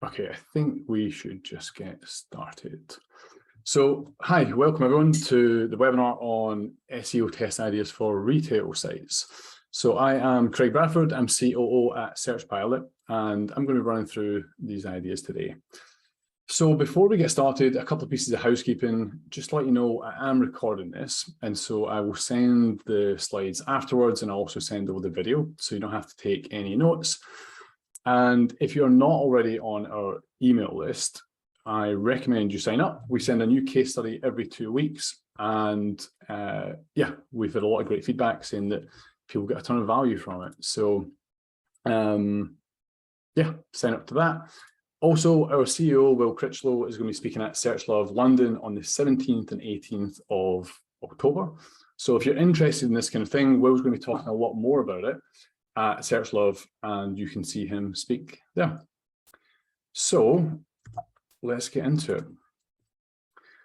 Okay, I think we should just get started. So, hi, welcome everyone to the webinar on SEO test ideas for retail sites. So I am Craig Bradford, I'm COO at Search Pilot, and I'm going to be running through these ideas today. So before we get started, a couple of pieces of housekeeping. Just to let you know, I am recording this, and so I will send the slides afterwards, and I'll also send over the video, so you don't have to take any notes. And if you're not already on our email list, I recommend you sign up. We send a new case study every 2 weeks. And yeah, we've had a lot of great feedback saying that people get a ton of value from it. So yeah, sign up to that. Also, our CEO, Will Critchlow, is going to be speaking at Search Love London on the 17th and 18th of October. So if you're interested in this kind of thing, Will's going to be talking a lot more about it at Search Love, and you can see him speak there. So let's get into it.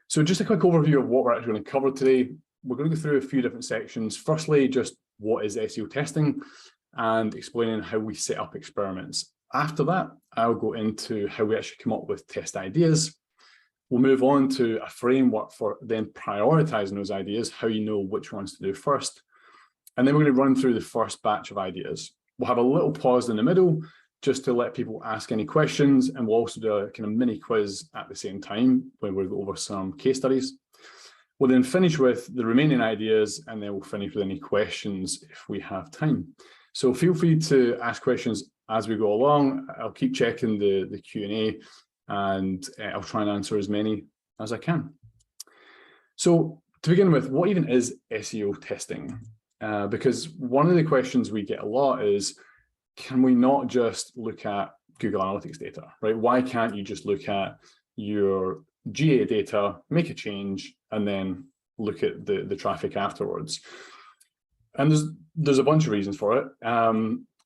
So just a quick overview of what we're actually going to cover today. We're going to go through a few different sections. Firstly, just what is SEO testing and explaining how we set up experiments. After that, I'll go into how we actually come up with test ideas. We'll move on to a framework for then prioritizing those ideas, how you know which ones to do first. And then we're going to run through the first batch of ideas. We'll have a little pause in the middle just to let people ask any questions. And we'll also do a kind of mini quiz at the same time when we'll go over some case studies. We'll then finish with the remaining ideas, and then we'll finish with any questions if we have time. So feel free to ask questions as we go along. I'll keep checking the Q&A, and I'll try and answer as many as I can. So to begin with, what even is SEO testing? Because one of the questions we get a lot is, can we not just look at Google Analytics data, right? Why can't you just look at your GA data, make a change, and then look at the traffic afterwards? And there's a bunch of reasons for it.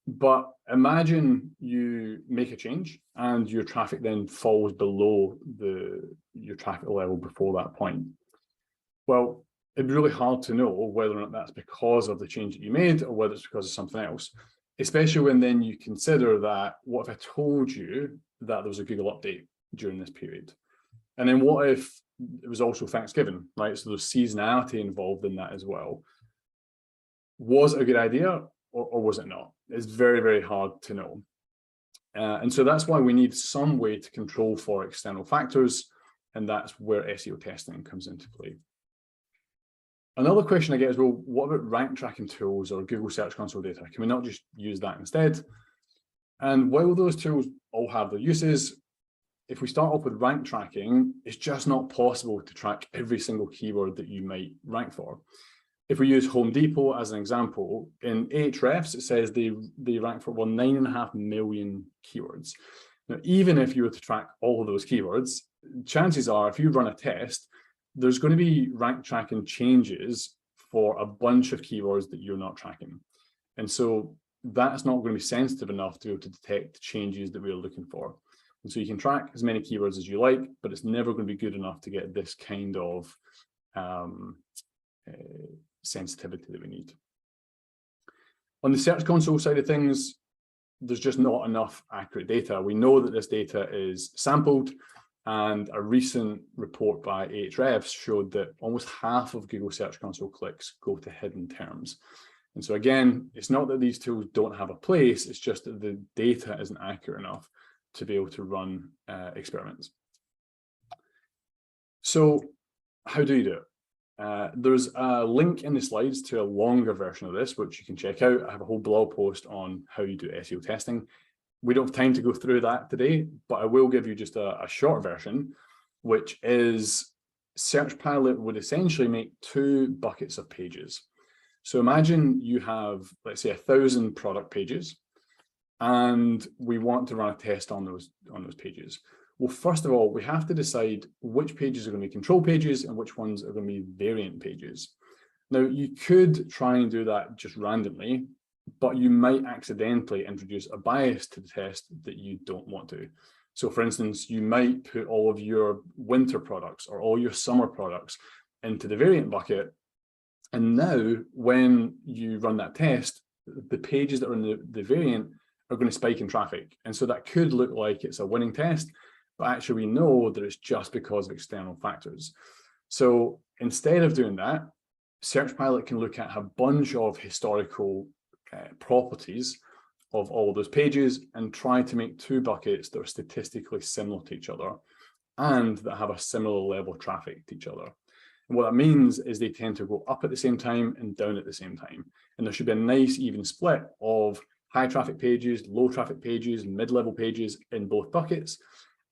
But imagine you make a change and your traffic then falls below your traffic level before that point. Well, it'd be really hard to know whether or not that's because of the change that you made or whether it's because of something else, especially when then you consider that, what if I told you that there was a Google update during this period? And then what if it was also Thanksgiving, right? So there's seasonality involved in that as well. Was it a good idea or was it not? It's very, very hard to know. And so that's why we need some way to control for external factors. And that's where SEO testing comes into play. Another question I get is, well, what about rank tracking tools or Google Search Console data? Can we not just use that instead? And while those tools all have their uses, if we start off with rank tracking, it's just not possible to track every single keyword that you might rank for. If we use Home Depot as an example, in Ahrefs, it says they rank for 9.5 million keywords. Now, even if you were to track all of those keywords, chances are if you run a test, there's going to be rank tracking changes for a bunch of keywords that you're not tracking. And so that's not going to be sensitive enough to be able to detect the changes that we're looking for. And so you can track as many keywords as you like, but it's never going to be good enough to get this kind of sensitivity that we need. On the Search Console side of things, there's just not enough accurate data. We know that this data is sampled, and a recent report by Ahrefs showed that almost half of Google Search Console clicks go to hidden terms. And so again, it's not that these tools don't have a place, it's just that the data isn't accurate enough to be able to run experiments. So how do you do it? There's a link in the slides to a longer version of this, which you can check out. I have a whole blog post on how you do SEO testing. We don't have time to go through that today, but I will give you just a short version, which is Search Pilot would essentially make 2 buckets of pages. So imagine you have, let's say, 1,000 product pages, and we want to run a test on those pages. Well, first of all, we have to decide which pages are going to be control pages and which ones are going to be variant pages. Now, you could try and do that just randomly, but you might accidentally introduce a bias to the test that you don't want to. So for instance, you might put all of your winter products or all your summer products into the variant bucket. And now when you run that test, the pages that are in the variant are going to spike in traffic. And so that could look like it's a winning test, but actually we know that it's just because of external factors. So instead of doing that, SearchPilot can look at a bunch of historical properties of all of those pages and try to make two buckets that are statistically similar to each other and that have a similar level of traffic to each other. And what that means is they tend to go up at the same time and down at the same time. And there should be a nice even split of high traffic pages, low traffic pages, mid-level pages in both buckets.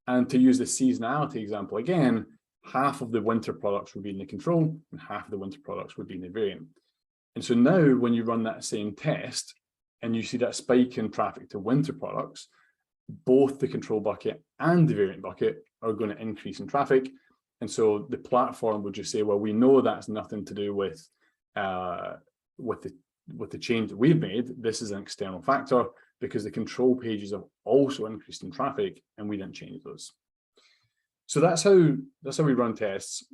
And to use the seasonality example again, half of the winter products would be in the control and half of the winter products would be in the variant. And so now when you run that same test and you see that spike in traffic to winter products, both the control bucket and the variant bucket are going to increase in traffic. And so the platform would just say, well, we know that's nothing to do with the change that we've made. This is an external factor because the control pages have also increased in traffic and we didn't change those. So that's how we run tests.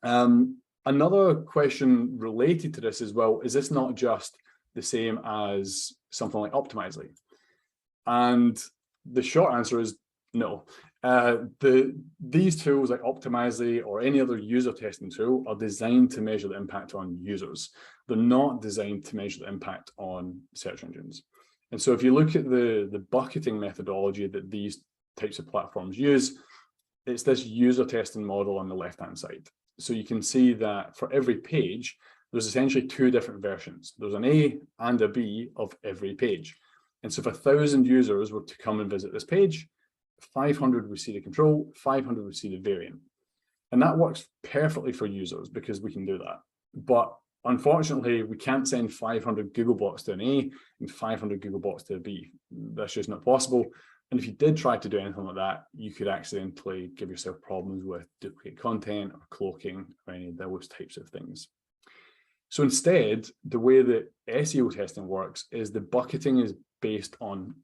Another question related to this as well, is this not just the same as something like optimise? And the short answer is no. These tools like optimise or any other user testing tool are designed to measure the impact on users. They're not designed to measure the impact on search engines. And so if you look at the bucketing methodology that these types of platforms use, it's this user testing model on the left-hand side. So you can see that for every page, there's essentially two different versions. There's an A and a B of every page. And so if 1,000 users were to come and visit this page, 500 would see the control, 500 would see the variant. And that works perfectly for users because we can do that. But unfortunately, we can't send 500 Googlebots to an A and 500 Googlebots to a B. That's just not possible. And if you did try to do anything like that, you could accidentally give yourself problems with duplicate content or cloaking or any of those types of things. So instead, the way that SEO testing works is the bucketing is based on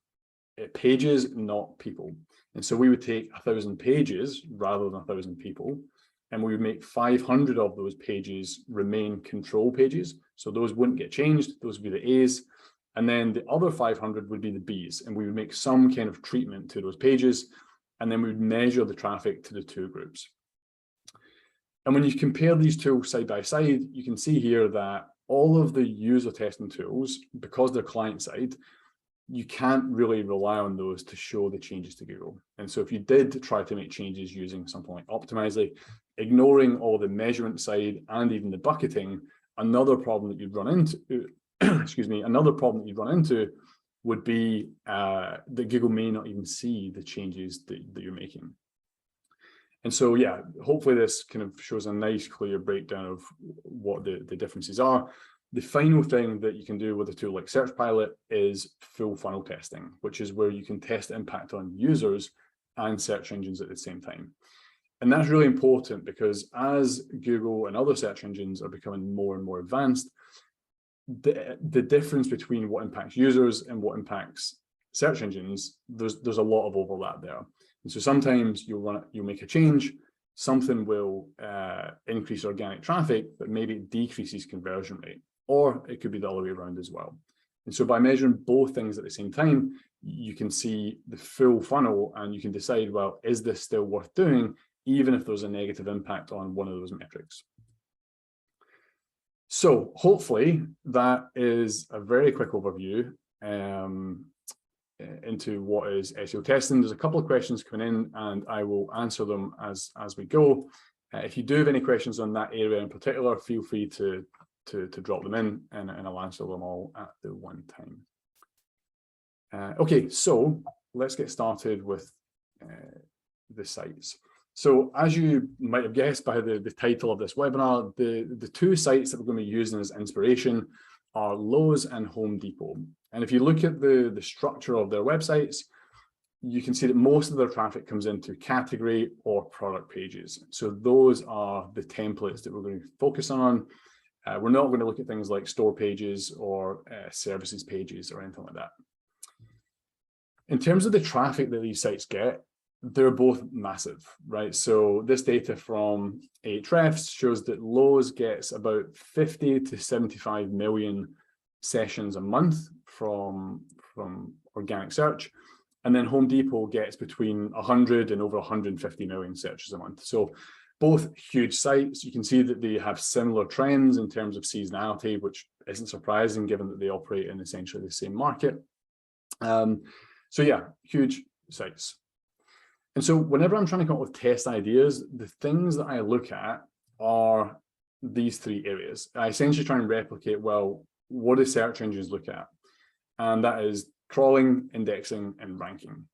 pages, not people. And so we would take 1,000 pages rather than 1,000 people, and we would make 500 of those pages remain control pages. So those wouldn't get changed. Those would be the A's. And then the other 500 would be the B's, and we would make some kind of treatment to those pages, and then we would measure the traffic to the two groups. And when you compare these two side by side, you can see here that all of the user testing tools, because they're client side, you can't really rely on those to show the changes to Google. And so if you did try to make changes using something like Optimise, ignoring all the measurement side and even the bucketing, another problem that you'd run into, another problem that you'd run into would be that Google may not even see the changes that you're making. And so, yeah, hopefully this kind of shows a nice, clear breakdown of what the differences are. The final thing that you can do with a tool like SearchPilot is full funnel testing, which is where you can test impact on users and search engines at the same time. And that's really important because as Google and other search engines are becoming more and more advanced, the difference between what impacts users and what impacts search engines, there's a lot of overlap there. And so sometimes you'll make a change, something will increase organic traffic, but maybe it decreases conversion rate, or it could be the other way around as well. And so by measuring both things at the same time, you can see the full funnel and you can decide, well, is this still worth doing, even if there's a negative impact on one of those metrics? So hopefully that is a very quick overview into what is SEO testing. There's a couple of questions coming in and I will answer them as we go. If you do have any questions on that area in particular, feel free to drop them in and I'll answer them all at the one time. Okay, so let's get started with the sites. So as you might have guessed by the title of this webinar, the two sites that we're going to be using as inspiration are Lowe's and Home Depot. And if you look at the structure of their websites, you can see that most of their traffic comes into category or product pages. So those are the templates that we're going to focus on. We're not going to look at things like store pages or services pages or anything like that. In terms of the traffic that these sites get, they're both massive, right? So this data from Ahrefs shows that Lowe's gets about 50 to 75 million sessions a month from organic search. And then Home Depot gets between 100 and over 150 million searches a month. So both huge sites. You can see that they have similar trends in terms of seasonality, which isn't surprising given that they operate in essentially the same market. So yeah, huge sites. And so whenever I'm trying to come up with test ideas, the things that I look at are these three areas. I essentially try and replicate, well, what do search engines look at? And that is crawling, indexing, and ranking.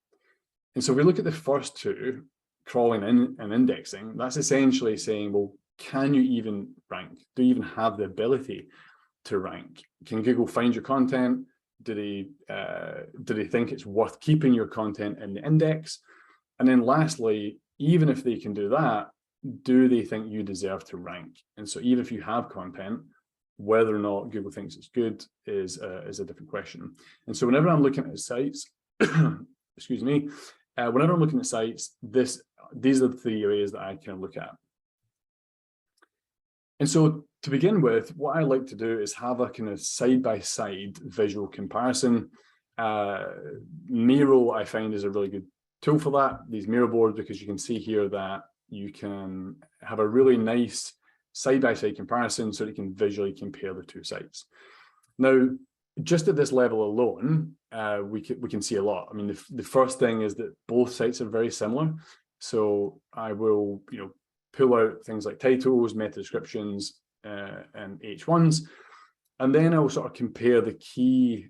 And so if we look at the first two, crawling and indexing, that's essentially saying, well, can you even rank? Do you even have the ability to rank? Can Google find your content? Do they think it's worth keeping your content in the index? And then lastly, even if they can do that, do they think you deserve to rank? And so even if you have content, whether or not Google thinks it's good is a different question. And so whenever I'm looking at sites, excuse me, whenever I'm looking at sites, these are the three areas that I can look at. And so to begin with, what I like to do is have a kind of side-by-side visual comparison. Miro, I find, is a really good tool for that, these Miro boards, because you can see here that you can have a really nice side-by-side comparison so that you can visually compare the two sites. Now, just at this level alone, we can see a lot. I mean, the first thing is that both sites are very similar. So I will, pull out things like titles, meta descriptions, and H1s, and then I will sort of compare the key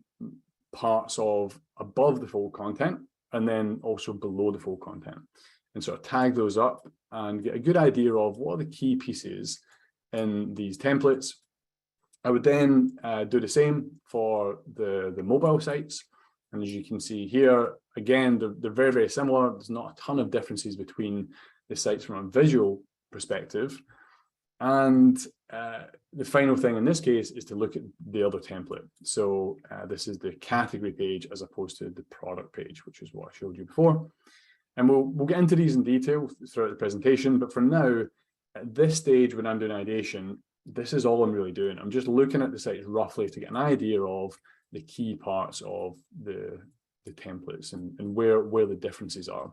parts of above the full content and then also below the full content, and sort of tag those up and get a good idea of what are the key pieces in these templates. I would then do the same for the mobile sites. And as you can see here, again, they're very, very similar. There's not a ton of differences between the sites from a visual perspective. And the final thing in this case is to look at the other template. So this is the category page as opposed to the product page, which is what I showed you before. And we'll get into these in detail throughout the presentation. But for now, at this stage, when I'm doing ideation, this is all I'm really doing. I'm just looking at the sites roughly to get an idea of the key parts of the templates and where the differences are.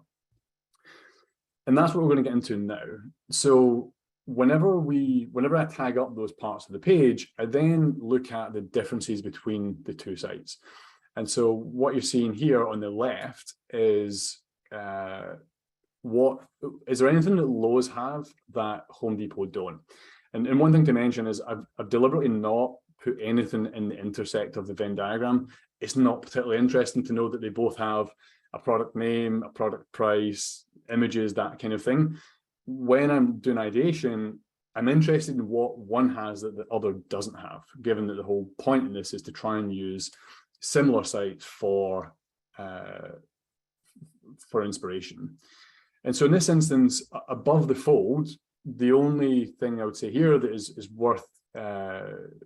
And that's what we're going to get into now. So whenever I tag up those parts of the page, I then look at the differences between the two sites. And so what you're seeing here on the left is is there anything that Lowe's have that Home Depot don't? And one thing to mention is I've deliberately not put anything in the intersect of the Venn diagram. It's not particularly interesting to know that they both have a product name, a product price, images, that kind of thing. When I'm doing ideation, I'm interested in what one has that the other doesn't have, given that the whole point in this is to try and use similar sites for inspiration. And so in this instance, above the fold, the only thing I would say here that is worth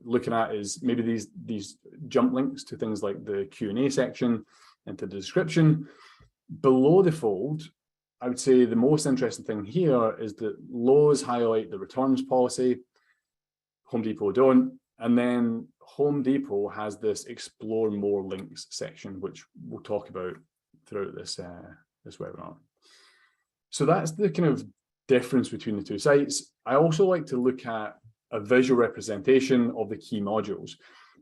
looking at is maybe these jump links to things like the Q&A section and to the description. Below the fold, I would say the most interesting thing here is that Lowe's highlight the returns policy, Home Depot don't, and then Home Depot has this explore more links section, which we'll talk about throughout this webinar. So that's the kind of difference between the two sites. I also like to look at a visual representation of the key modules,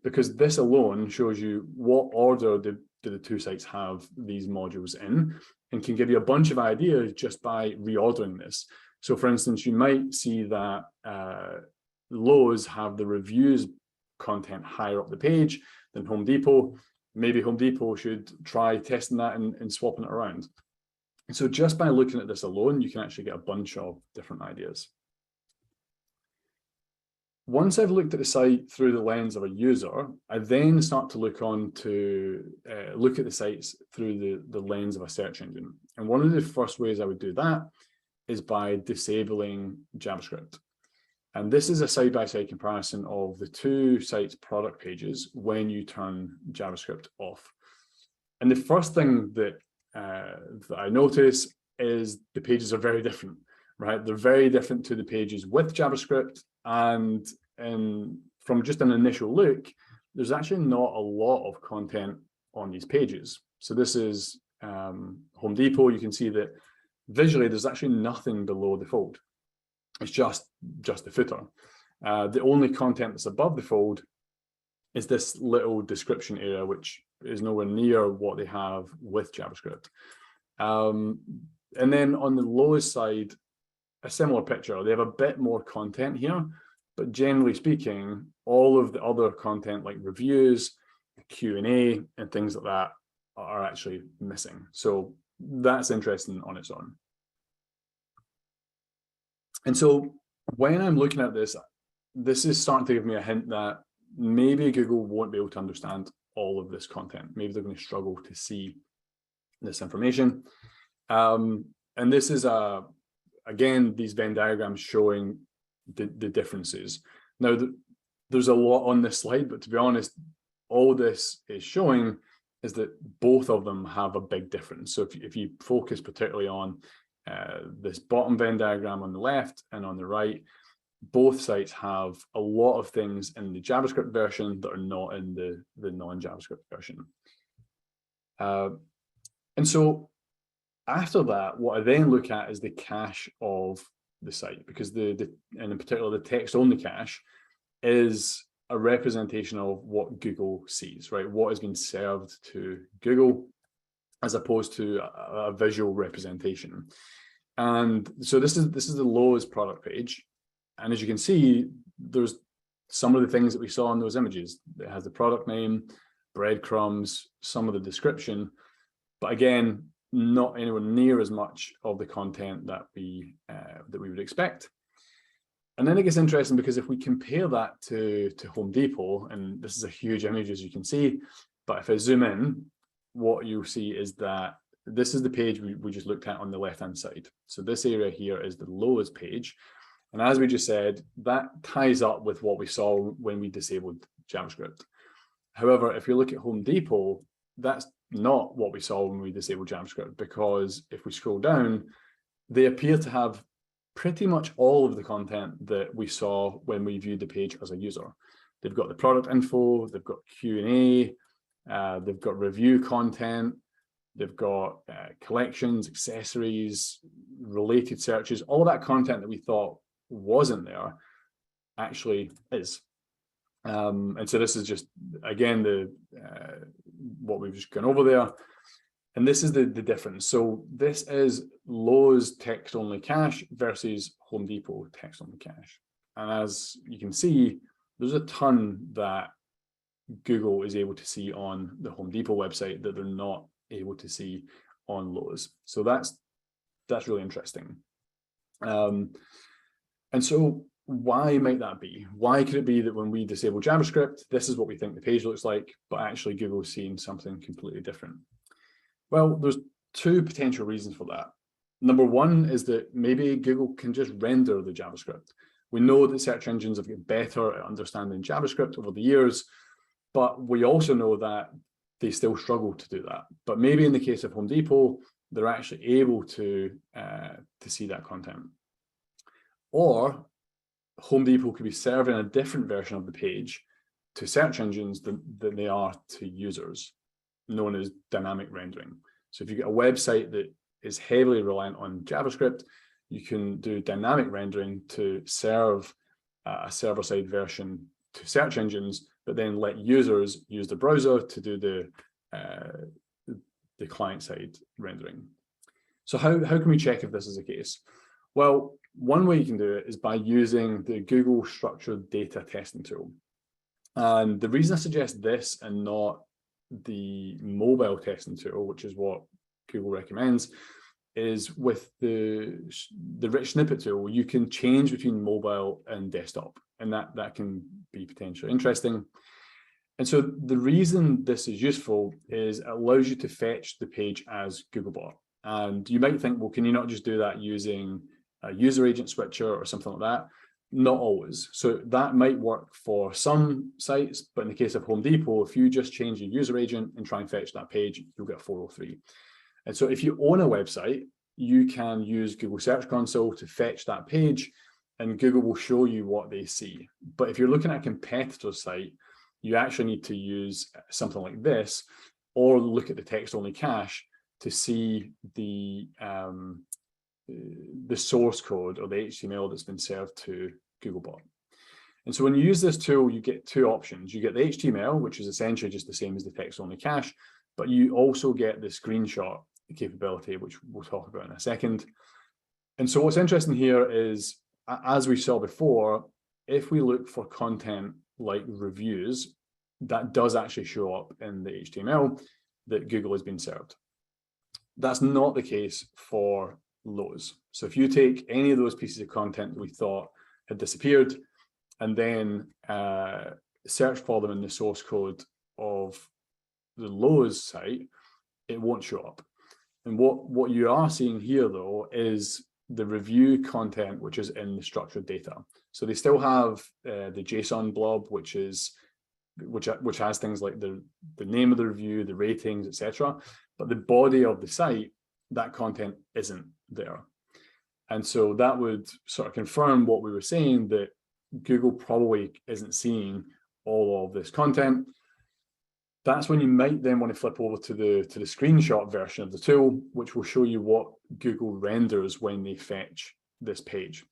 because this alone shows you what order do the two sites have these modules in, and can give you a bunch of ideas just by reordering this. So for instance, you might see that Lowe's have the reviews content higher up the page than Home Depot. Maybe Home Depot should try testing that and swapping it around. And so just by looking at this alone, you can actually get a bunch of different ideas. Once I've looked at the site through the lens of a user, I then start to look at the sites through the lens of a search engine. And one of the first ways I would do that is by disabling JavaScript. And this is a side-by-side comparison of the two sites' product pages when you turn JavaScript off. And the first thing that I notice is the pages are very different, right? They're very different to the pages with JavaScript. And from just an initial look, there's actually not a lot of content on these pages. So this is Home Depot. You can see that visually there's actually nothing below the fold. It's just the footer. The only content that's above the fold is this little description area, which is nowhere near what they have with JavaScript. And then on the Lowe side, a similar picture. They have a bit more content here, but generally speaking, all of the other content like reviews, Q&A, and things like that are actually missing. So that's interesting on its own. And so when I'm looking at this, this is starting to give me a hint that maybe Google won't be able to understand all of this content. Maybe they're going to struggle to see this information. And this is, again, these Venn diagrams showing the differences. Now, there's a lot on this slide, but to be honest, all this is showing is that both of them have a big difference. So if you focus particularly on this bottom Venn diagram on the left and on the right, both sites have a lot of things in the JavaScript version that are not in the non-JavaScript version. And so after that, what I then look at is the cache of the site, because and in particular, the text-only cache is a representation of what Google sees, right? What has been served to Google as opposed to a visual representation. And so this is the Lowe's product page. And as you can see, there's some of the things that we saw in those images. It has the product name, breadcrumbs, some of the description, but again, not anywhere near as much of the content that we would expect. And then it gets interesting because if we compare that to Home Depot, and this is a huge image as you can see, but if I zoom in, what you'll see is that this is the page we just looked at on the left-hand side. So this area here is the Lowe's page. And as we just said, that ties up with what we saw when we disabled JavaScript. However, if you look at Home Depot, that's not what we saw when we disabled JavaScript, because if we scroll down, they appear to have pretty much all of the content that we saw when we viewed the page as a user. They've got the product info, they've got Q&A, they've got review content, they've got collections, accessories, related searches, all of that content that we thought wasn't there actually is. And so this is just, again, what we've just gone over there. And this is the difference. So this is Lowe's text-only cache versus Home Depot text-only cache. And as you can see, there's a ton that Google is able to see on the Home Depot website that they're not able to see on Lowe's. So that's really interesting. And so why might that be? Why could it be that when we disable JavaScript, this is what we think the page looks like, but actually Google's seeing something completely different? Well, there's two potential reasons for that. Number one is that maybe Google can just render the JavaScript. We know that search engines have gotten better at understanding JavaScript over the years, but we also know that they still struggle to do that. But maybe in the case of Home Depot, they're actually able to see that content. Or Home Depot could be serving a different version of the page to search engines than they are to users, known as dynamic rendering. So if you get a website that is heavily reliant on JavaScript, you can do dynamic rendering to serve a server-side version to search engines, but then let users use the browser to do the client-side rendering. So how can we check if this is the case? Well, one way you can do it is by using the Google Structured Data Testing tool. And the reason I suggest this and not the mobile testing tool, which is what Google recommends, is with the rich snippet tool, you can change between mobile and desktop, and that can be potentially interesting. And so the reason this is useful is it allows you to fetch the page as Googlebot. And you might think, well, can you not just do that using a user agent switcher or something like that? Not always. So that might work for some sites, but in the case of Home Depot, if you just change your user agent and try and fetch that page, you'll get 403. And so if you own a website, you can use Google Search Console to fetch that page, and Google will show you what they see. But if you're looking at a competitor site, you actually need to use something like this, or look at the text-only cache to see the source code or the HTML that's been served to Googlebot. And so when you use this tool, you get two options. You get the HTML, which is essentially just the same as the text-only cache, but you also get the screenshot capability, which we'll talk about in a second. And so what's interesting here is, as we saw before, if we look for content like reviews, that does actually show up in the HTML that Google has been served. That's not the case for Lowe's. So if you take any of those pieces of content that we thought had disappeared and then search for them in the source code of the Lowe's site, it won't show up. And what you are seeing here, though, is the review content, which is in the structured data. So they still have the JSON blob, which has things like the name of the review, the ratings, etc. But the body of the site, that content isn't there. And so that would sort of confirm what we were saying, that Google probably isn't seeing all of this content. That's when you might then want to flip over to the screenshot version of the tool, which will show you what Google renders when they fetch this page.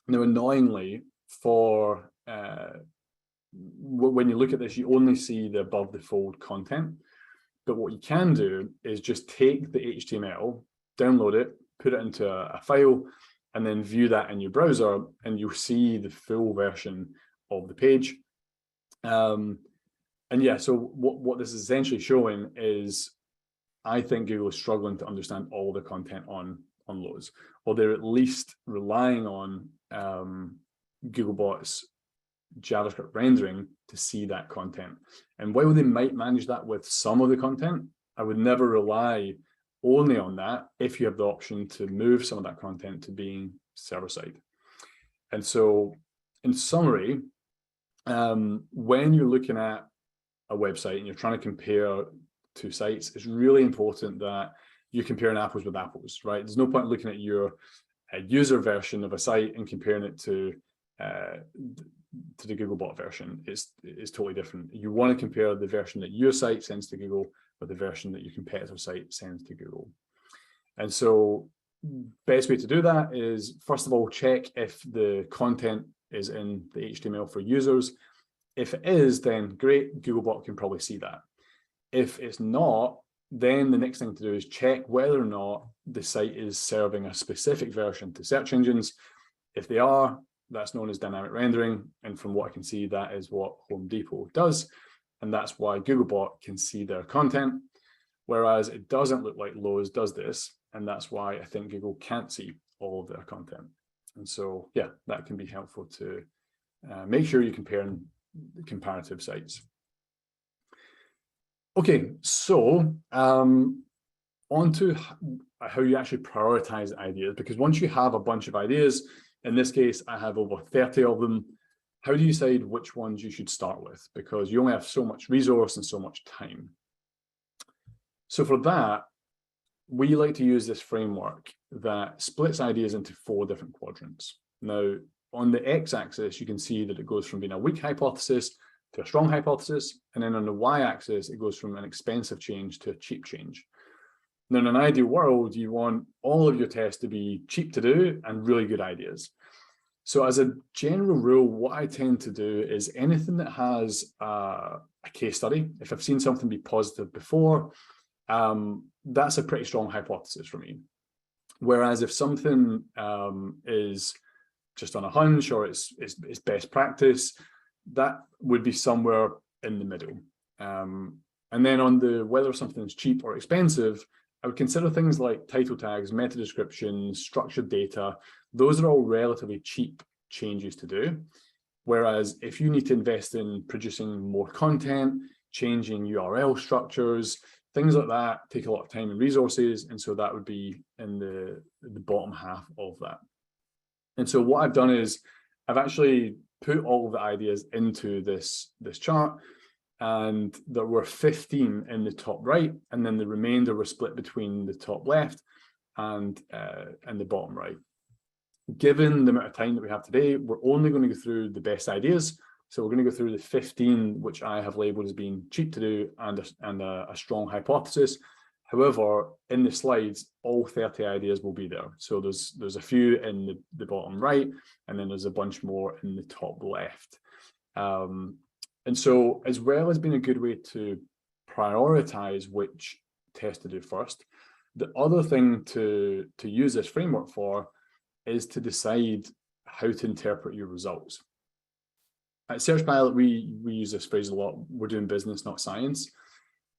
Now, annoyingly, for when you look at this, you only see the above the fold content. But what you can do is just take the HTML, download it, put it into a file, and then view that in your browser, and you'll see the full version of the page. And yeah, so what this is essentially showing is, I think Google is struggling to understand all the content on Lowe's, or they're at least relying on Googlebot's JavaScript rendering to see that content. And while they might manage that with some of the content, I would never rely only on that if you have the option to move some of that content to being server-side. And so, in summary, when you're looking at a website and you're trying to compare two sites, it's really important that you're comparing apples with apples, right? There's no point looking at your user version of a site and comparing it to the Googlebot version. It's totally different. You want to compare the version that your site sends to Google with the version that your competitor site sends to Google. And so best way to do that is, first of all, check if the content is in the HTML for users. If it is, then great, Googlebot can probably see that. If it's not, then the next thing to do is check whether or not the site is serving a specific version to search engines. If they are, that's known as dynamic rendering. And from what I can see, that is what Home Depot does. And that's why Googlebot can see their content, whereas it doesn't look like Lowe's does this. And that's why I think Google can't see all of their content. And so, yeah, that can be helpful to make sure you're comparing the comparative sites. Okay, so on to how you actually prioritize ideas, because once you have a bunch of ideas, in this case, I have over 30 of them, how do you decide which ones you should start with? Because you only have so much resource and so much time. So for that, we like to use this framework that splits ideas into 4 different quadrants. Now, on the x-axis, you can see that it goes from being a weak hypothesis to a strong hypothesis. And then on the y-axis, it goes from an expensive change to a cheap change. Now, in an ideal world, you want all of your tests to be cheap to do and really good ideas. So as a general rule, what I tend to do is anything that has a case study, if I've seen something be positive before, that's a pretty strong hypothesis for me. Whereas if something is just on a hunch or it's best practice, that would be somewhere in the middle. And then on the whether something's cheap or expensive, I would consider things like title tags, meta descriptions, structured data. Those are all relatively cheap changes to do. Whereas if you need to invest in producing more content, changing URL structures, things like that take a lot of time and resources. And so that would be in the bottom half of that. And so what I've done is I've actually put all of the ideas into this chart, and there were 15 in the top right, and then the remainder were split between the top left and the bottom right. Given the amount of time that we have today, we're only going to go through the best ideas. So we're going to go through the 15, which I have labeled as being cheap to do and a strong hypothesis. However, in the slides, all 30 ideas will be there. So there's a few in the bottom right, and then there's a bunch more in the top left. And so, as well as being a good way to prioritize which test to do first, the other thing to use this framework for is to decide how to interpret your results. At SearchPilot, we use this phrase a lot. We're doing business, not science.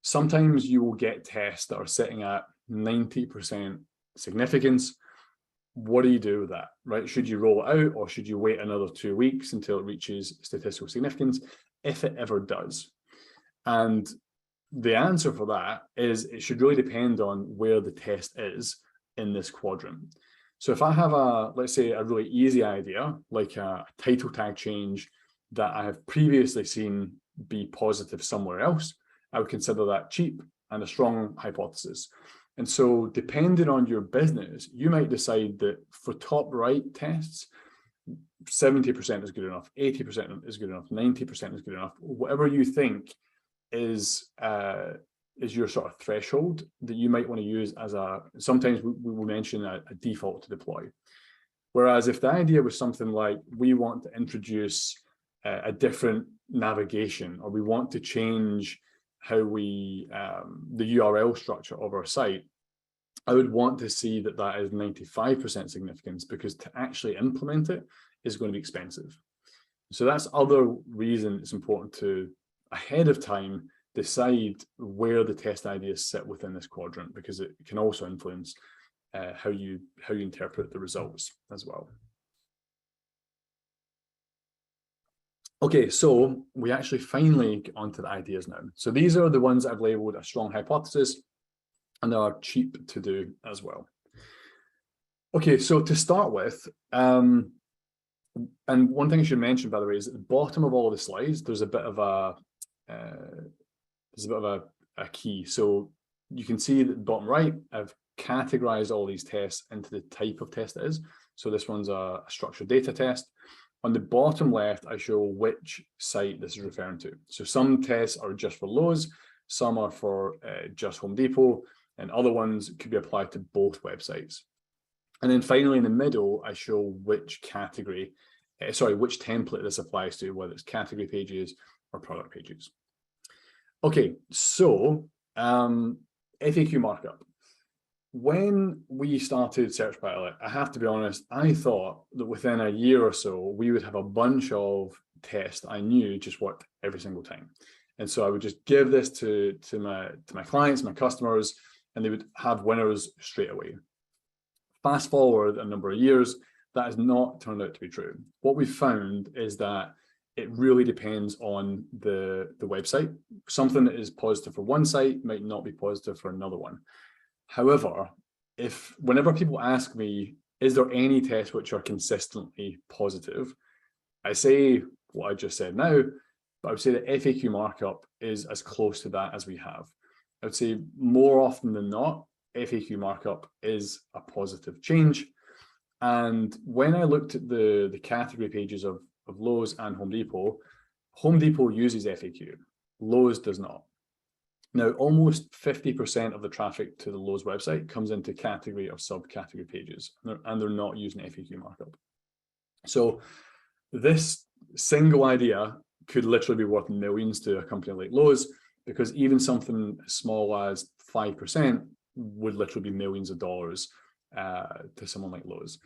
Sometimes you will get tests that are sitting at 90% significance. What do you do with that, right? Should you roll it out, or should you wait another 2 weeks until it reaches statistical significance, if it ever does? And the answer for that is it should really depend on where the test is in this quadrant. So if I have let's say a really easy idea, like a title tag change that I have previously seen be positive somewhere else, I would consider that cheap and a strong hypothesis. And so depending on your business, you might decide that for top right tests, 70% is good enough, 80% is good enough, 90% is good enough, whatever you think is your sort of threshold that you might want to use as sometimes we will mention a default to deploy. Whereas if the idea was something like, we want to introduce a different navigation, or we want to change how the URL structure of our site, I would want to see that is 95% significance, because to actually implement it is going to be expensive. So that's other reason it's important to, ahead of time, decide where the test ideas sit within this quadrant, because it can also influence how you interpret the results as well. Okay, so we actually finally get onto the ideas now. So these are the ones I've labeled a strong hypothesis, and they are cheap to do as well. Okay, so to start with, and one thing I should mention, by the way, is at the bottom of all of the slides, there's a bit of a key. So you can see that at the bottom right, I've categorized all these tests into the type of test it is. So this one's a structured data test. On the bottom left, I show which site this is referring to. So some tests are just for Lowe's, some are for just Home Depot, and other ones could be applied to both websites. And then finally, in the middle, I show which category, which template this applies to, whether it's category pages or product pages. Okay, so FAQ markup. When we started SearchPilot, I have to be honest, I thought that within a year or so, we would have a bunch of tests I knew just worked every single time. And so I would just give this to my clients, my customers, and they would have winners straight away. Fast forward a number of years, that has not turned out to be true. What we've found is that it really depends on the website. Something that is positive for one site might not be positive for another one. However, whenever people ask me, is there any tests which are consistently positive? I say what I just said now, but I would say that FAQ markup is as close to that as we have. I would say more often than not, FAQ markup is a positive change. And when I looked at the category pages of Lowe's and Home Depot uses FAQ. Lowe's does not. Now, almost 50% of the traffic to the Lowe's website comes into category or subcategory pages, and they're not using FAQ markup. So this single idea could literally be worth millions to a company like Lowe's, because even something as small as 5% would literally be millions of dollars to someone like Lowe's.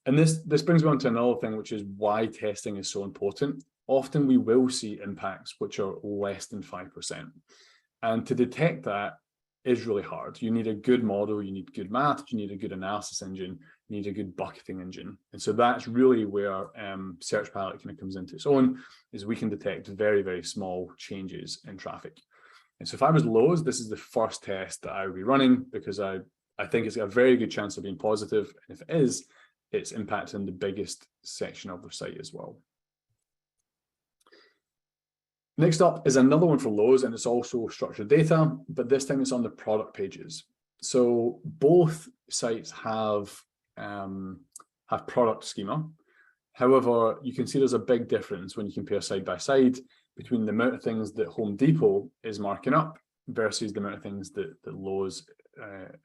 And this brings me on to another thing, which is why testing is so important. Often we will see impacts which are less than 5%. And to detect that is really hard. You need a good model, you need good math, you need a good analysis engine, you need a good bucketing engine. And so that's really where SearchPilot kind of comes into its own, is we can detect very, very small changes in traffic. And so if I was Lowe's, this is the first test that I would be running, because I think it's got a very good chance of being positive. And if it is, it's impacting the biggest section of their site as well. Next up is another one for Lowe's, and it's also structured data, but this time it's on the product pages. So both sites have product schema, However, you can see there's a big difference when you compare side by side between the amount of things that Home Depot is marking up versus the amount of things that Lowe's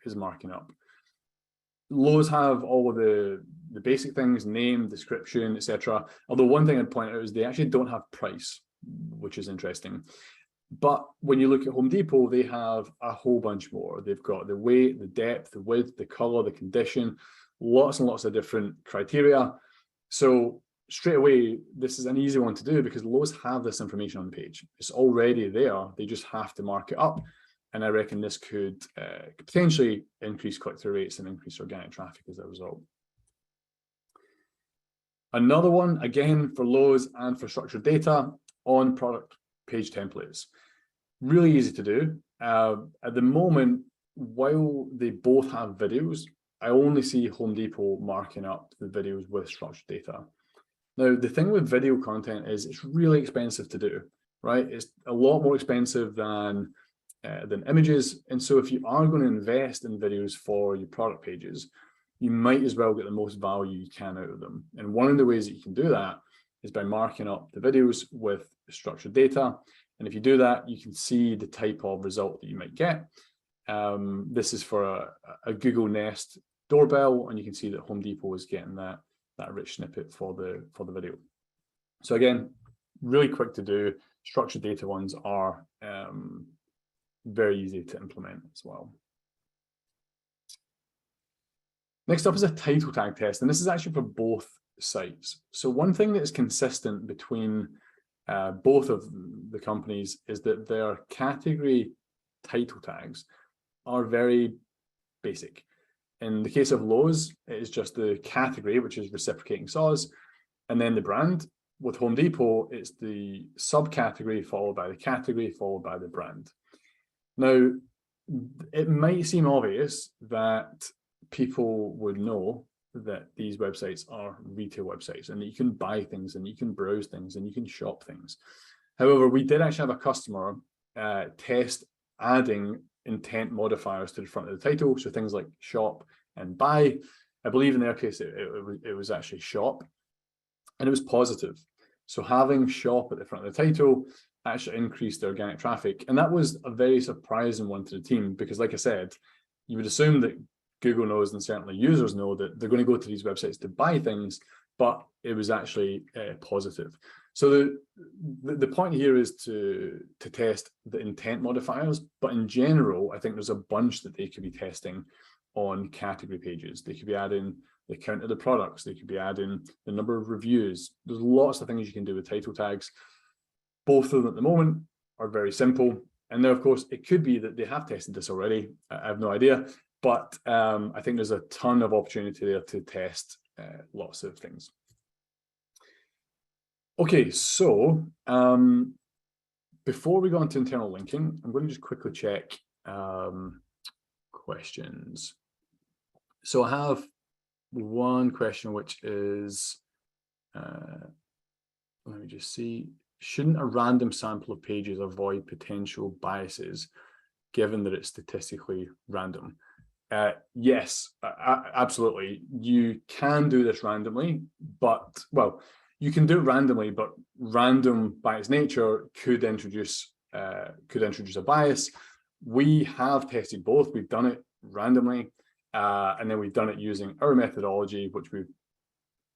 is marking up. Lowe's have all of the basic things, name, description, etc. Although one thing I'd point out is they actually don't have price, which is interesting. But when you look at Home Depot, they have a whole bunch more. They've got the weight, the depth, the width, the color, the condition, lots and lots of different criteria. So straight away, this is an easy one to do because Lowe's have this information on the page. It's already there. They just have to mark it up. And I reckon this could potentially increase click-through rates and increase organic traffic as a result. Another one, again, for Lowe's and for structured data on product page templates. Really easy to do. At the moment, while they both have videos, I only see Home Depot marking up the videos with structured data. Now, the thing with video content is it's really expensive to do, right? It's a lot more expensive than images. And so if you are going to invest in videos for your product pages, you might as well get the most value you can out of them. And one of the ways that you can do that is by marking up the videos with structured data. And if you do that, you can see the type of result that you might get. This is for a Google Nest doorbell, and you can see that Home Depot is getting that rich snippet for the video. So again, really quick to do. Structured data ones are very easy to implement as well. Next up is a title tag test, and this is actually for both sites. So one thing that is consistent between both of the companies is that their category title tags are very basic. In the case of Lowe's, it is just the category, which is reciprocating saws, and then the brand. With Home Depot, it's the subcategory followed by the category followed by the brand. Now, it might seem obvious that people would know that these websites are retail websites and that you can buy things and you can browse things and you can shop things. However, we did actually have a customer test adding intent modifiers to the front of the title. So things like shop and buy. I believe in their case, it was actually shop, and it was positive. So having shop at the front of the title actually increased the organic traffic. And that was a very surprising one to the team because, like I said, you would assume that Google knows, and certainly users know, that they're going to go to these websites to buy things, but it was actually positive. So the point here is to test the intent modifiers, but in general, I think there's a bunch that they could be testing on category pages. They could be adding the count of the products. They could be adding the number of reviews. There's lots of things you can do with title tags. Both of them at the moment are very simple. And now, of course, it could be that they have tested this already. I have no idea. But I think there's a ton of opportunity there to test lots of things. Okay, so before we go on to internal linking, I'm going to just quickly check questions. So I have one question, which is, let me just see, shouldn't a random sample of pages avoid potential biases, given that it's statistically random? Yes, absolutely. You can do this randomly, but, well, you can do it randomly, but random by its nature could introduce a bias. We have tested both. We've done it randomly, and then we've done it using our methodology, which we've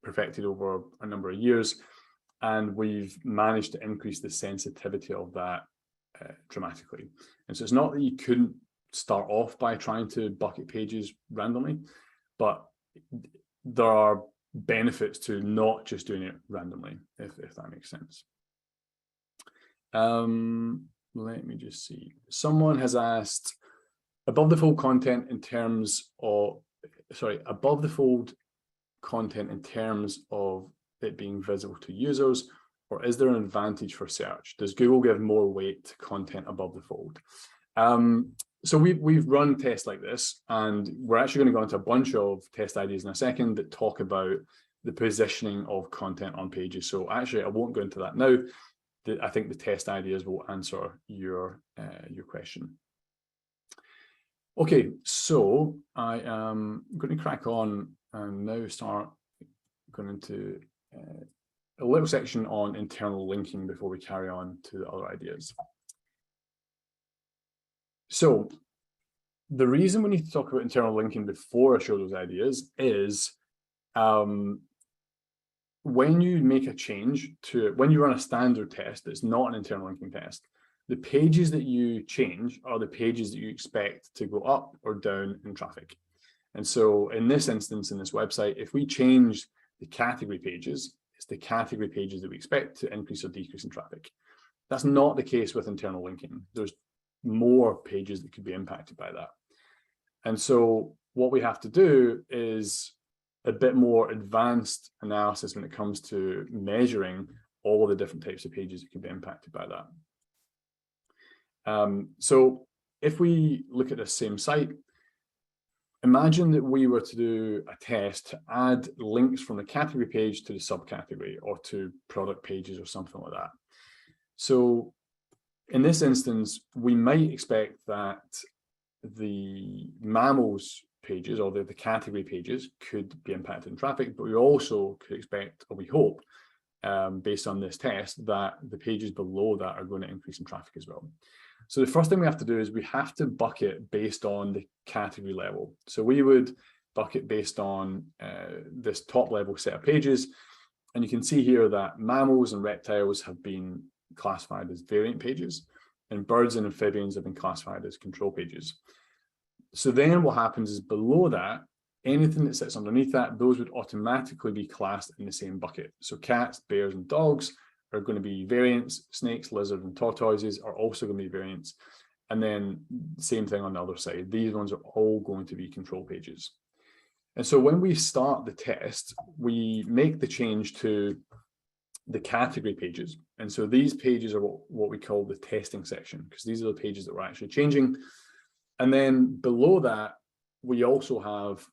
perfected over a number of years, and we've managed to increase the sensitivity of that dramatically. And so it's not that you couldn't start off by trying to bucket pages randomly, but there are benefits to not just doing it randomly, if that makes sense. Let me just see. Someone has asked, above the fold content in terms of, above the fold content in terms of it being visible to users, or is there an advantage for search? Does Google give more weight to content above the fold? So we've run tests like this, and we're actually going to go into a bunch of test ideas in a second that talk about the positioning of content on pages. So actually, I won't go into that now. I think the test ideas will answer your question. Okay, so I am going to crack on and now start going into a little section on internal linking before we carry on to the other ideas. So the reason we need to talk about internal linking before I show those ideas is when you make a change to, when you run a standard test that's not an internal linking test, the pages that you change are the pages that you expect to go up or down in traffic. And so in this instance, in this website, if we change the category pages, it's the category pages that we expect to increase or decrease in traffic. That's not the case with internal linking. There's more pages that could be impacted by that. And so what we have to do is a bit more advanced analysis when it comes to measuring all the different types of pages that could be impacted by that. So if we look at the same site, imagine that we were to do a test to add links from the category page to the subcategory or to product pages or something like that. So in this instance, we might expect that the mammals pages or the category pages could be impacted in traffic, but we also could expect, or we hope, based on this test, that the pages below that are going to increase in traffic as well. So the first thing we have to do is we have to bucket based on the category level. So we would bucket based on this top level set of pages. And you can see here that mammals and reptiles have been classified as variant pages, and birds and amphibians have been classified as control pages. So then what happens is below that, anything that sits underneath that, those would automatically be classed in the same bucket. So cats, bears, and dogs are going to be variants. Snakes, lizards, and tortoises are also going to be variants. And then same thing on the other side. These ones are all going to be control pages. And so when we start the test, we make the change to the category pages. And so these pages are what we call the testing section, because these are the pages that we're actually changing. And then below that, we also have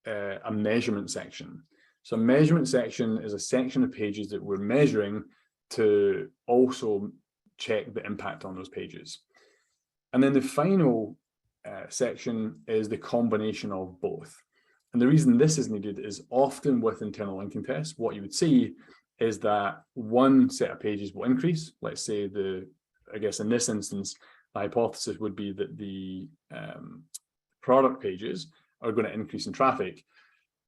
a measurement section. So a measurement section is a section of pages that we're measuring to also check the impact on those pages. And then the final section is the combination of both. And the reason this is needed is often with internal linking tests, what you would see is that one set of pages will increase. Let's say I guess in this instance, the hypothesis would be that the product pages are going to increase in traffic.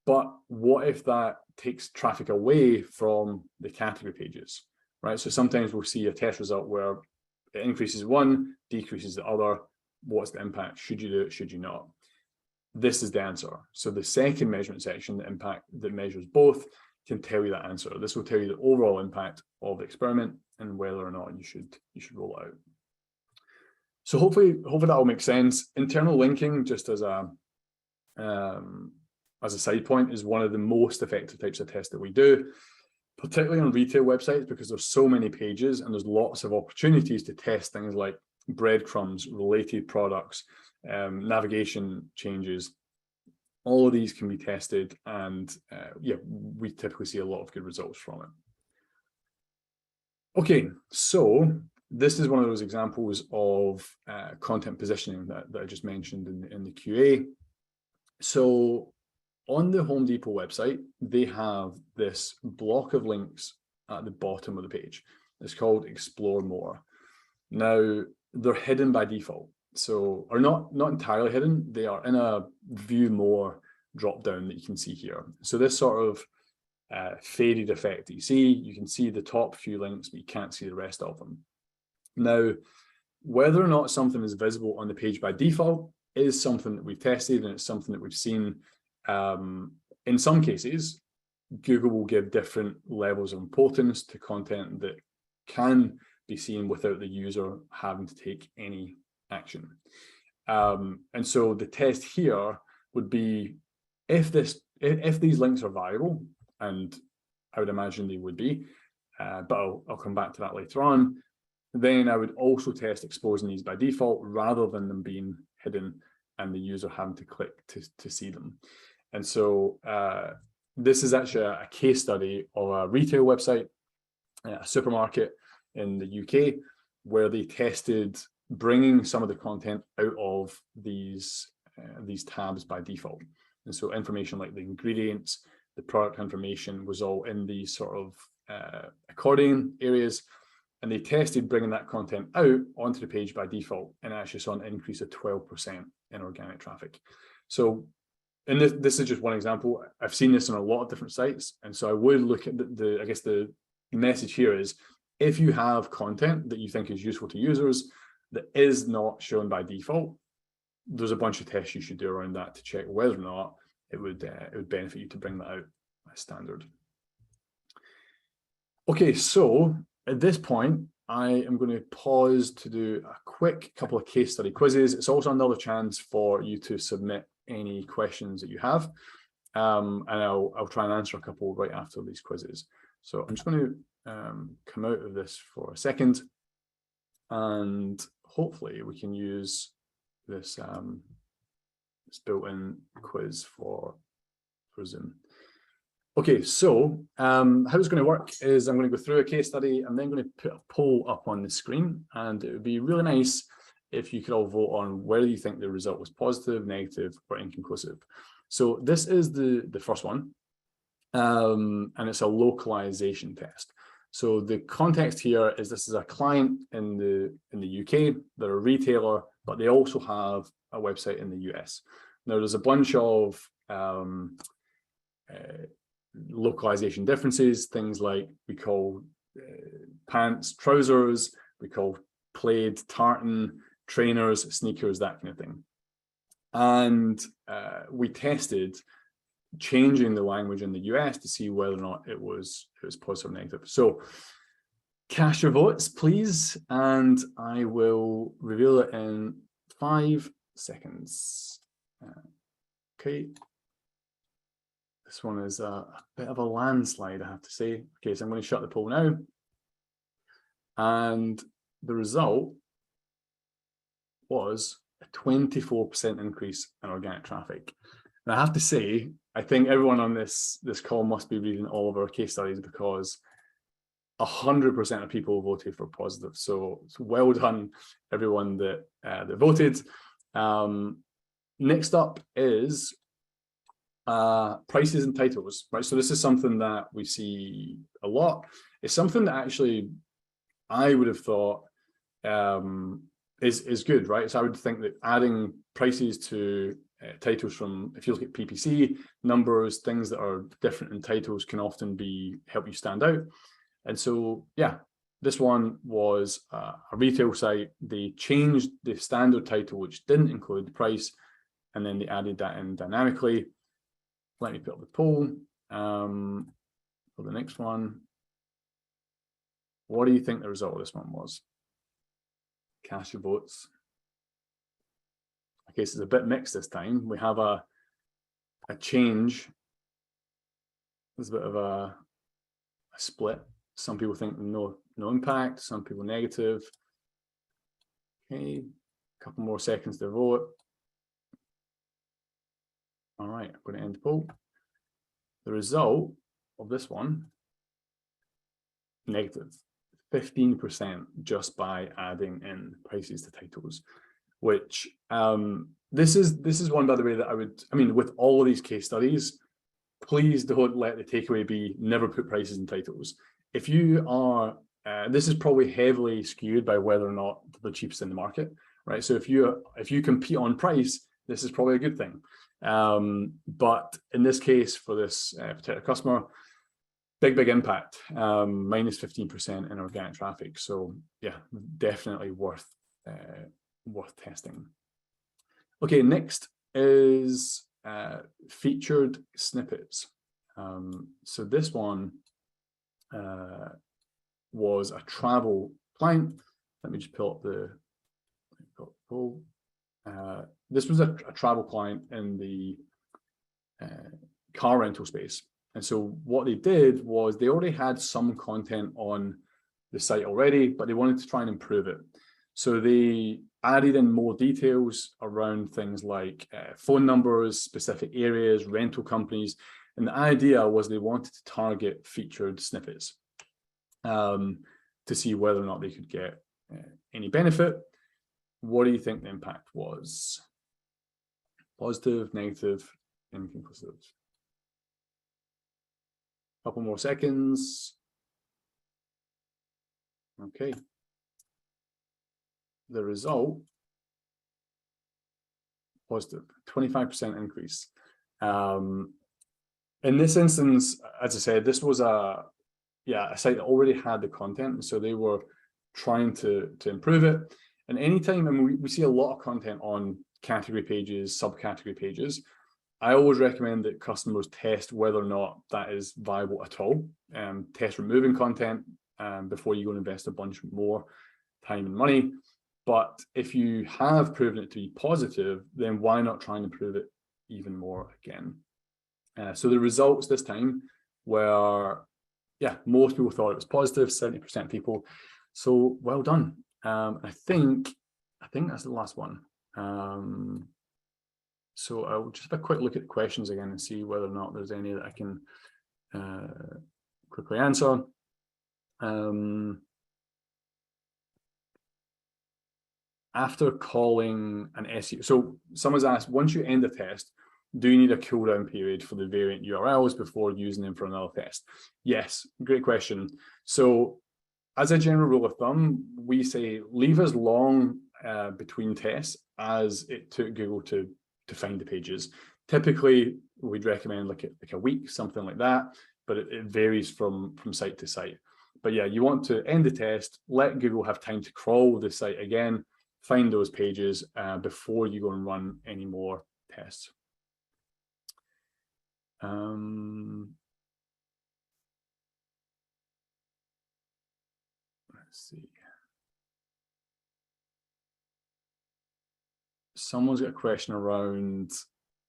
But what if that takes traffic away from the category pages, right? So sometimes we'll see a test result where it increases one, decreases the other. What's the impact? Should you do it? Should you not? This is the answer. So the second measurement section, the impact that measures both, can tell you that answer. This will tell you the overall impact of the experiment and whether or not you should roll it out. So hopefully that all makes sense. Internal linking, just as a side point, is one of the most effective types of tests that we do, particularly on retail websites, because there's so many pages and there's lots of opportunities to test things like breadcrumbs, related products, navigation changes. All of these can be tested, and yeah, we typically see a lot of good results from it. Okay, so this is one of those examples of content positioning that I just mentioned in the QA. So on the Home Depot website, they have this block of links at the bottom of the page. It's called Explore More. Now, they're hidden by default. So, or not entirely hidden, they are in a View More drop-down that you can see here. So this sort of faded effect that you can see the top few links, but you can't see the rest of them. Now, whether or not something is visible on the page by default is something that we've tested, and it's something that we've seen. In some cases, Google will give different levels of importance to content that can be seen without the user having to take any action. And so the test here would be if these links are viable, and I would imagine they would be, but I'll come back to that later on, then I would also test exposing these by default rather than them being hidden and the user having to click to see them. And so this is actually a case study of a retail website, a supermarket in the UK, where they tested bringing some of the content out of these tabs by default. And so information like the ingredients, the product information was all in these sort of accordion areas, and they tested bringing that content out onto the page by default, and actually saw an increase of 12% in organic traffic. So, and this is just one example. I've seen this on a lot of different sites, and so I would look at I guess the message here is, if you have content that you think is useful to users that is not shown by default, there's a bunch of tests you should do around that to check whether or not it would benefit you to bring that out as standard. Okay, so at this point, I am going to pause to do a quick couple of case study quizzes. It's also another chance for you to submit any questions that you have, and I'll try and answer a couple right after these quizzes. So I'm just going to come out of this for a second, and hopefully we can use this this built-in quiz for Zoom. Okay, so how it's going to work is I'm going to go through a case study. I'm then going to put a poll up on the screen, and it would be really nice if you could all vote on whether you think the result was positive, negative, or inconclusive. So this is the first one, and it's a localization test. So the context here is this is a client in the UK. They're a retailer, but they also have a website in the US. Now there's a bunch of localization differences, things like we call pants trousers, we call plaid tartan, trainers sneakers, that kind of thing. And we tested changing the language in the US to see whether or not it was positive or negative. So cast your votes, please, and I will reveal it in 5 seconds. Okay. This one is a bit of a landslide, I have to say. Okay, so I'm going to shut the poll now. And the result was a 24% increase in organic traffic. And I have to say, I think everyone on this call must be reading all of our case studies, because 100% of people voted for positive. So well done, everyone that voted. Next up is prices and titles, right? So this is something that we see a lot. It's something that actually I would have thought is good, right? So I would think that adding prices to titles from, if you look at PPC numbers, things that are different in titles can often help you stand out. And so, yeah, this one was a retail site. They changed the standard title, which didn't include the price, and then they added that in dynamically. Let me put up the poll for the next one. What do you think the result of this one was? Cast your votes. Okay, so it's a bit mixed this time. We have a change. There's a bit of a split. Some people think no impact, some people negative. Okay, a couple more seconds to vote. All right, I'm going to end the poll. The result of this one, negative, 15% just by adding in prices to titles, which this is one, by the way, that I mean, with all of these case studies, please don't let the takeaway be never put prices in titles. If you are, this is probably heavily skewed by whether or not they're the cheapest in the market, right? So if you compete on price, this is probably a good thing. But in this case, for this particular customer, big impact, minus 15% in organic traffic. So yeah, definitely worth testing. Okay, next is featured snippets. So this one was a travel client. Let me just pull up the poll. This was a travel client in the car rental space. And so what they did was they already had some content on the site already, but they wanted to try and improve it. So they added in more details around things like phone numbers, specific areas, rental companies. And the idea was they wanted to target featured snippets to see whether or not they could get any benefit. What do you think the impact was? Positive, negative, inconclusive? Couple more seconds. Okay. The result, positive, 25% increase. In this instance, as I said, this was a site that already had the content, so they were trying to improve it. And anytime, and we see a lot of content on category pages, subcategory pages, I always recommend that customers test whether or not that is viable at all. Test removing content before you go and invest a bunch more time and money. But if you have proven it to be positive, then why not try and improve it even more again? So the results this time were, most people thought it was positive, 70% people. So well done. I think that's the last one. So I'll just have a quick look at the questions again and see whether or not there's any that I can quickly answer. After calling an SEO, so someone's asked, once you end a test, do you need a cooldown period for the variant URLs before using them for another test? Yes, great question. So as a general rule of thumb, we say leave as long between tests as it took Google to find the pages. Typically, we'd recommend like a week, something like that, but it varies from site to site. But yeah, you want to end the test, let Google have time to crawl the site again, find those pages before you go and run any more tests. Let's see. Someone's got a question around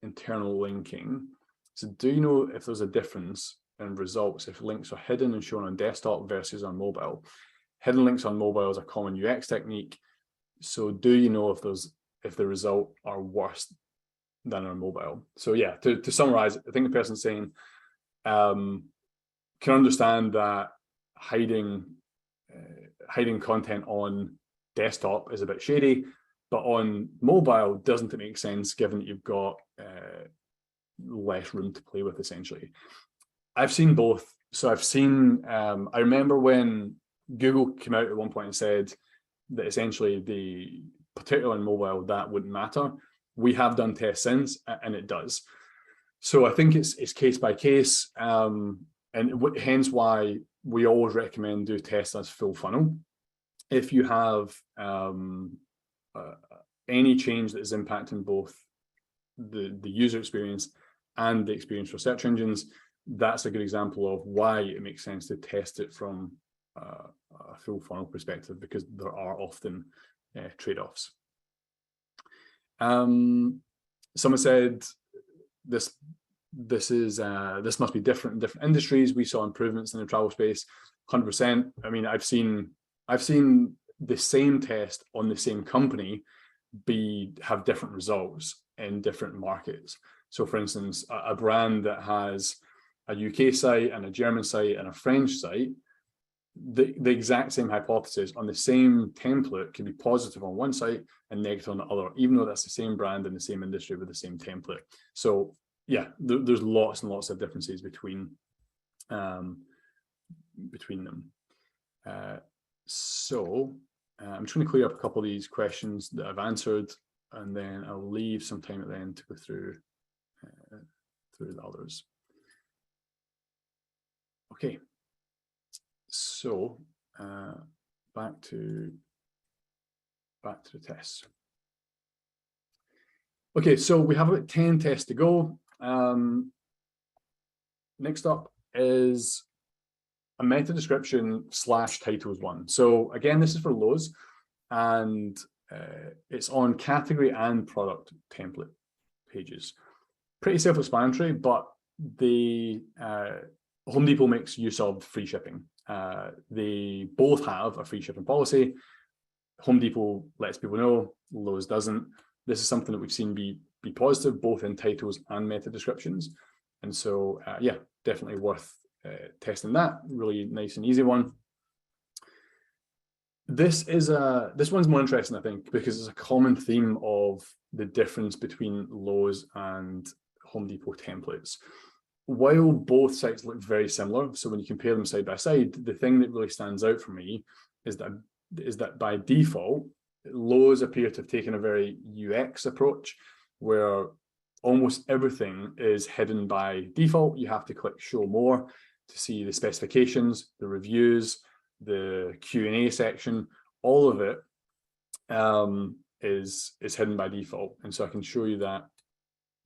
internal linking. So do you know if there's a difference in results if links are hidden and shown on desktop versus on mobile? Hidden links on mobile is a common UX technique. So do you know if the result are worse than on mobile? So yeah, to summarize, I think the person's saying can understand that hiding content on desktop is a bit shady, but on mobile, doesn't it make sense given that you've got less room to play with, essentially? I've seen both. So I've seen, I remember when Google came out at one point and said that essentially particularly on mobile, that wouldn't matter. We have done tests since, and it does. So I think it's case by case, and hence why we always recommend do tests as full funnel. If you have any change that is impacting both the user experience and the experience for search engines, that's a good example of why it makes sense to test it from a full funnel perspective, because there are often trade-offs. Someone said this must be different in different industries. We saw improvements in the travel space, 100%. I mean, I've seen the same test on the same company have different results in different markets. So for instance, a brand that has a UK site and a German site and a French site, the exact same hypothesis on the same template can be positive on one site and negative on the other, even though that's the same brand in the same industry with the same template. So yeah, there's lots and lots of differences between them. So I'm just going to clear up a couple of these questions that I've answered, and then I'll leave some time at the end to go through the others. Okay, so back to the tests. Okay, so we have about 10 tests to go. Next up is a meta description / titles one. So again, this is for Lowe's, and it's on category and product template pages. Pretty self-explanatory, but the Home Depot makes use of free shipping. They both have a free shipping policy. Home Depot lets people know, Lowe's doesn't. This is something that we've seen be positive, both in titles and meta descriptions. And so, yeah, definitely worth testing that. Really nice and easy one. This one's more interesting, I think, because it's a common theme of the difference between Lowe's and Home Depot templates. While both sites look very similar, so when you compare them side by side, the thing that really stands out for me is that by default, Lowe's appear to have taken a very UX approach where almost everything is hidden by default. You have to click show more to see the specifications, the reviews, the Q&A section. All of it is hidden by default. And so I can show you that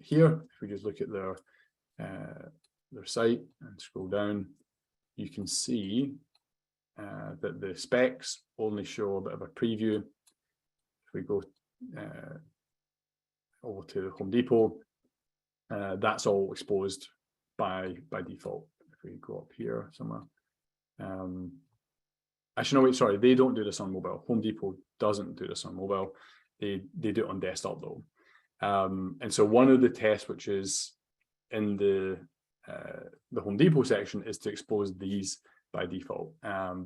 here. If we just look at their site and scroll down, you can see that the specs only show a bit of a preview. If we go over to Home Depot, that's all exposed by default. If we go up here somewhere, actually no wait, sorry, they don't do this on mobile. Home Depot doesn't do this on mobile. They do it on desktop though. And so one of the tests which is in the Home Depot section is to expose these by default,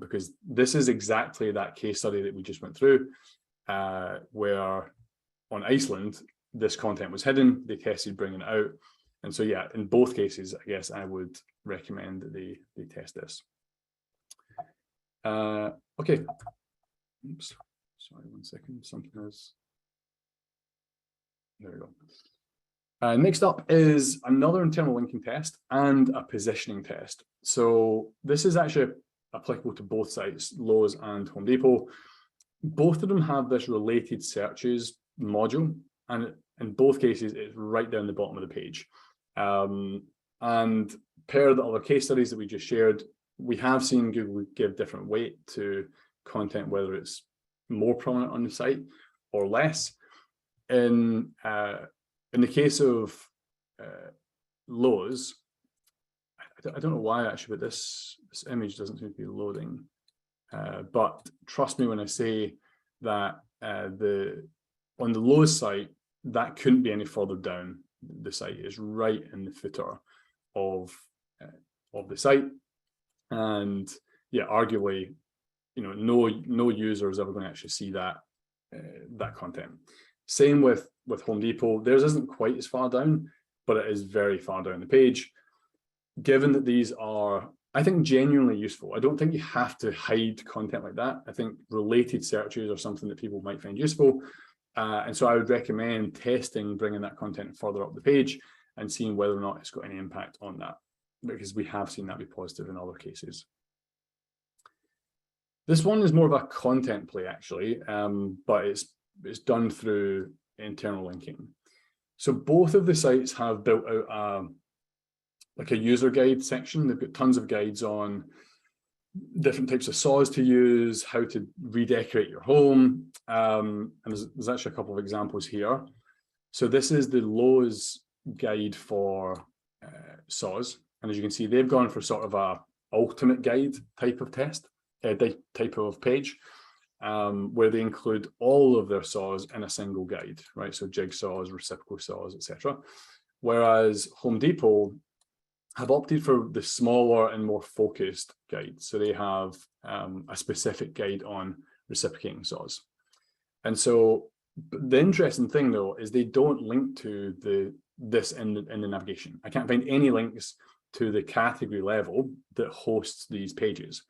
because this is exactly that case study that we just went through, where on Iceland this content was hidden. They tested bringing it out, and so yeah, in both cases, I guess I would recommend that they test this. Okay. Oops. Sorry, 1 second. Something else. There we go. Next up is another internal linking test and a positioning test. So this is actually applicable to both sites, Lowe's and Home Depot. Both of them have this related searches module, and in both cases, it's right down the bottom of the page. And per the other case studies that we just shared, we have seen Google give different weight to content, whether it's more prominent on the site or less. In the case of Lowe's, I don't know why actually, but this image doesn't seem to be loading. But trust me when I say that on the Lowe's site, that couldn't be any further down. The site is right in the footer of the site, and yeah, arguably, no user is ever going to actually see that content. Same with Home Depot. Theirs isn't quite as far down, but it is very far down the page. Given that these are, I think, genuinely useful, I don't think you have to hide content like that. I think related searches are something that people might find useful. And so I would recommend testing, bringing that content further up the page and seeing whether or not it's got any impact on that, because we have seen that be positive in other cases. This one is more of a content play actually, but it's done through internal linking. So both of the sites have built out like a user guide section. They've got tons of guides on different types of saws to use, how to redecorate your home. And there's actually a couple of examples here. So this is the Lowe's guide for saws. And as you can see, they've gone for sort of a ultimate guide type of test, type of page, where they include all of their saws in a single guide, right? So jigsaws, reciprocal saws, etc. Whereas Home Depot have opted for the smaller and more focused guide. So they have a specific guide on reciprocating saws. And so the interesting thing though is they don't link to this in the navigation. I can't find any links to the category level that hosts these pages.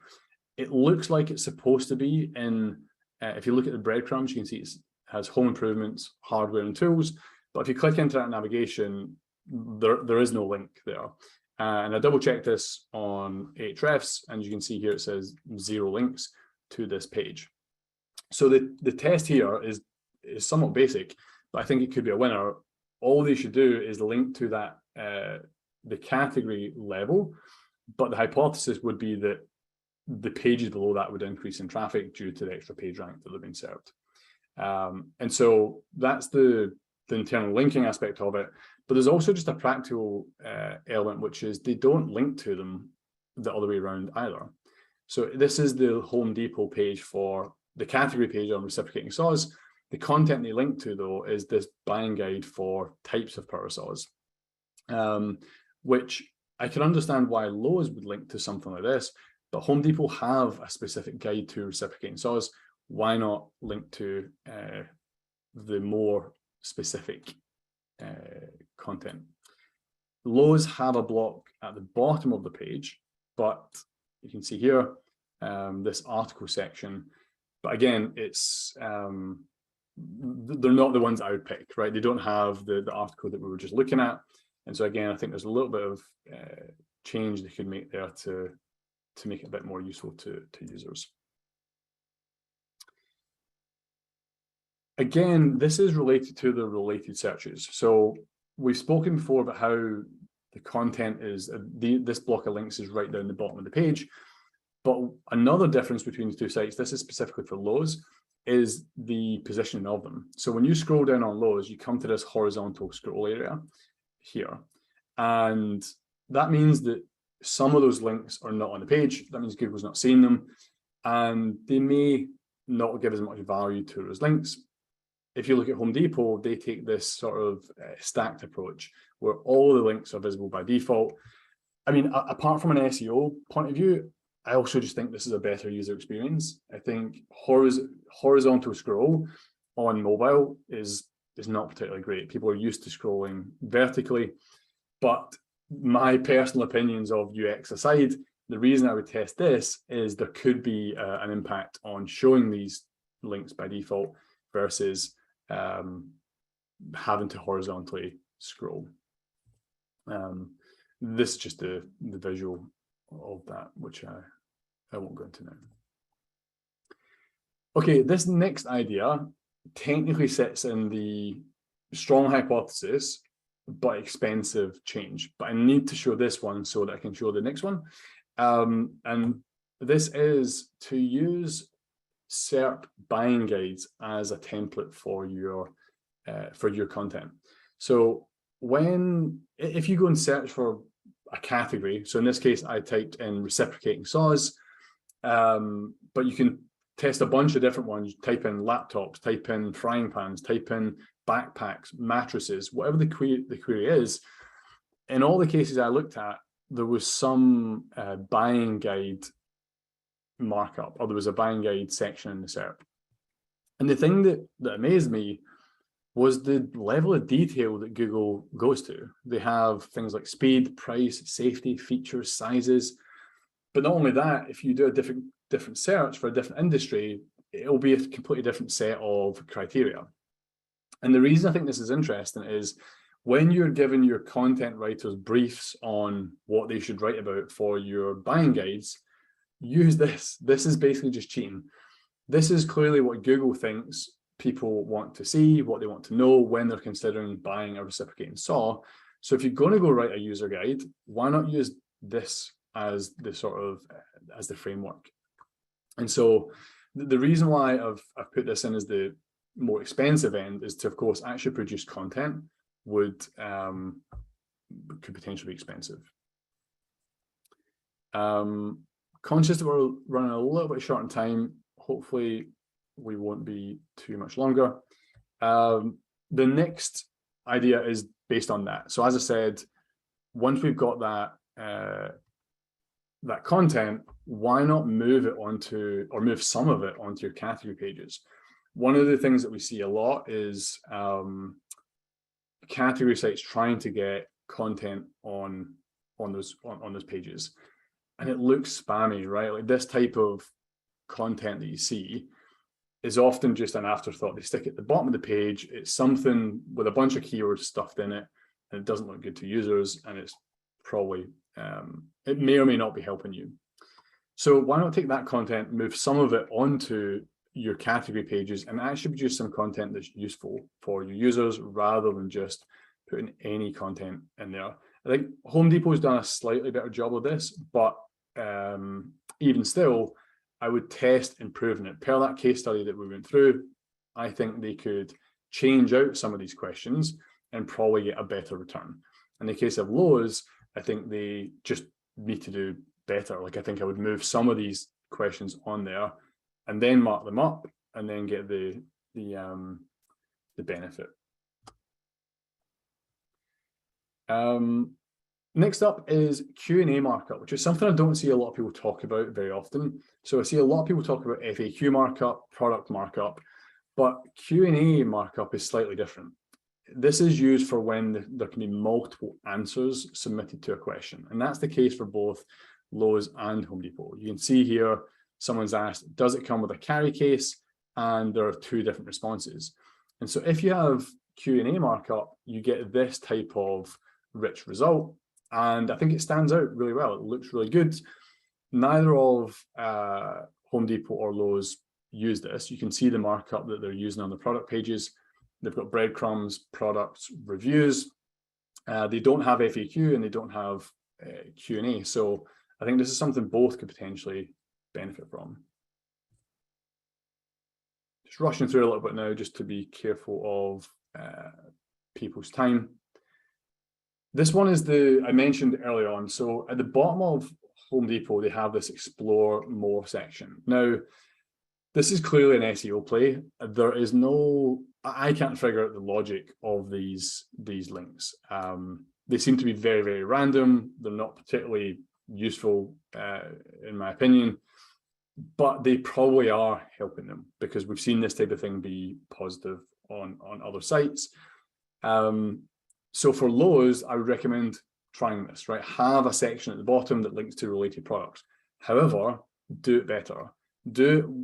It looks like it's supposed to be in, if you look at the breadcrumbs, you can see it has home improvements, hardware and tools. But if you click into that navigation, there is no link there. And I double checked this on Ahrefs, and you can see here it says 0 links to this page. So the test here is somewhat basic, but I think it could be a winner. All they should do is link to that the category level, but the hypothesis would be that the pages below that would increase in traffic due to the extra page rank that they've been served. And so that's the internal linking aspect of it. But there's also just a practical element, which is they don't link to them the other way around either. So this is the Home Depot page for the category page on reciprocating saws. The content they link to, though, is this buying guide for types of power saws, which I can understand why Lowe's would link to something like this, but Home Depot have a specific guide to reciprocating saws. Why not link to the more specific content? Lowe's have a block at the bottom of the page, but you can see here, this article section. But again, it's they're not the ones I would pick, right? They don't have the article that we were just looking at. And so again, I think there's a little bit of change they could make there to make it a bit more useful to users. Again, this is related to the related searches. So we've spoken before about how the content is, this block of links is right down the bottom of the page. But another difference between the two sites, this is specifically for Lowe's, is the positioning of them. So when you scroll down on Lowe's, you come to this horizontal scroll area here. And that means that some of those links are not on the page. That means Google's not seeing them. And they may not give as much value to those links. If you look at Home Depot, they take this sort of stacked approach where all the links are visible by default. I mean, apart from an SEO point of view, I also just think this is a better user experience. I think horizontal scroll on mobile is not particularly great. People are used to scrolling vertically, but my personal opinions of UX aside, the reason I would test this is there could be an impact on showing these links by default versus having to horizontally scroll. This is just the visual of that, which I won't go into now. Okay, this next idea technically sits in the strong hypothesis, but expensive change. But I need to show this one so that I can show the next one. And this is to use SERP buying guides as a template for your content. So if you go and search for a category, so in this case I typed in reciprocating saws, but you can test a bunch of different ones. Type in laptops, type in frying pans, type in backpacks, mattresses, whatever the query is. In all the cases I looked at, there was some buying guide markup, or there was a buying guide section in the SERP. And the thing that amazed me was the level of detail that Google goes to. They have things like speed, price, safety, features, sizes. But not only that, if you do a different search for a different industry, it'll be a completely different set of criteria. And the reason I think this is interesting is when you're giving your content writers briefs on what they should write about for your buying guides, use this. This is basically just cheating. This is clearly what Google thinks people want to see, what they want to know when they're considering buying a reciprocating saw. So if you're going to go write a user guide, why not use this as the sort of as the framework? And so the reason why I've put this in as the more expensive end is to, of course, actually produce content could potentially be expensive. Conscious that we're running a little bit short on time. Hopefully we won't be too much longer. The next idea is based on that. So as I said, once we've got that that content, why not move it onto, or move some of it onto your category pages? One of the things that we see a lot is category sites trying to get content on those pages, and it looks spammy, right? Like this type of content that you see is often just an afterthought. They stick it at the bottom of the page. It's something with a bunch of keywords stuffed in it, and it doesn't look good to users, and it's probably it may or may not be helping you. So why not take that content, move some of it onto your category pages, and actually produce some content that's useful for your users rather than just putting any content in there. I think Home Depot's done a slightly better job of this, but even still, I would test improving it. Per that case study that we went through, I think they could change out some of these questions and probably get a better return. In the case of Lowe's, I think they just need to do better. Like I think I would move some of these questions on there and then mark them up and then get the benefit. Next up is Q&A markup, which is something I don't see a lot of people talk about very often. So I see a lot of people talk about FAQ markup, product markup, but Q&A markup is slightly different. This is used for when there can be multiple answers submitted to a question. And that's the case for both Lowe's and Home Depot. You can see here someone's asked, does it come with a carry case? And there are 2 different responses. And so if you have Q&A markup, you get this type of rich result. And I think it stands out really well. It looks really good. Neither of Home Depot or Lowe's use this. You can see the markup that they're using on the product pages. They've got breadcrumbs, products, reviews. They don't have FAQ and they don't have Q&A. So I think this is something both could potentially benefit from. Just rushing through a little bit now, just to be careful of people's time. This one is I mentioned earlier on. So at the bottom of Home Depot, they have this Explore More section. Now, this is clearly an SEO play. There is I can't figure out the logic of these links. They seem to be very, very random. They're not particularly useful, in my opinion, but they probably are helping them because we've seen this type of thing be positive on other sites. So for Lowe's, I would recommend trying this, right? Have a section at the bottom that links to related products. However, do it better.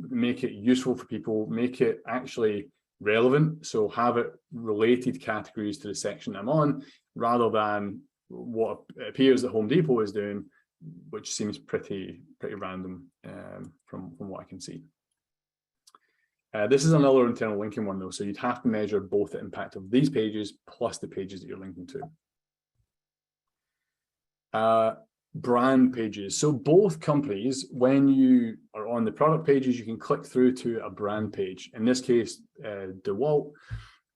Make it useful for people, make it actually relevant. So have it related categories to the section I'm on, rather than what appears that Home Depot is doing, which seems pretty random from what I can see. This is another internal linking one though, so you'd have to measure both the impact of these pages plus the pages that you're linking to. Brand pages. So both companies, when you are on the product pages, you can click through to a brand page. In this case, DeWalt.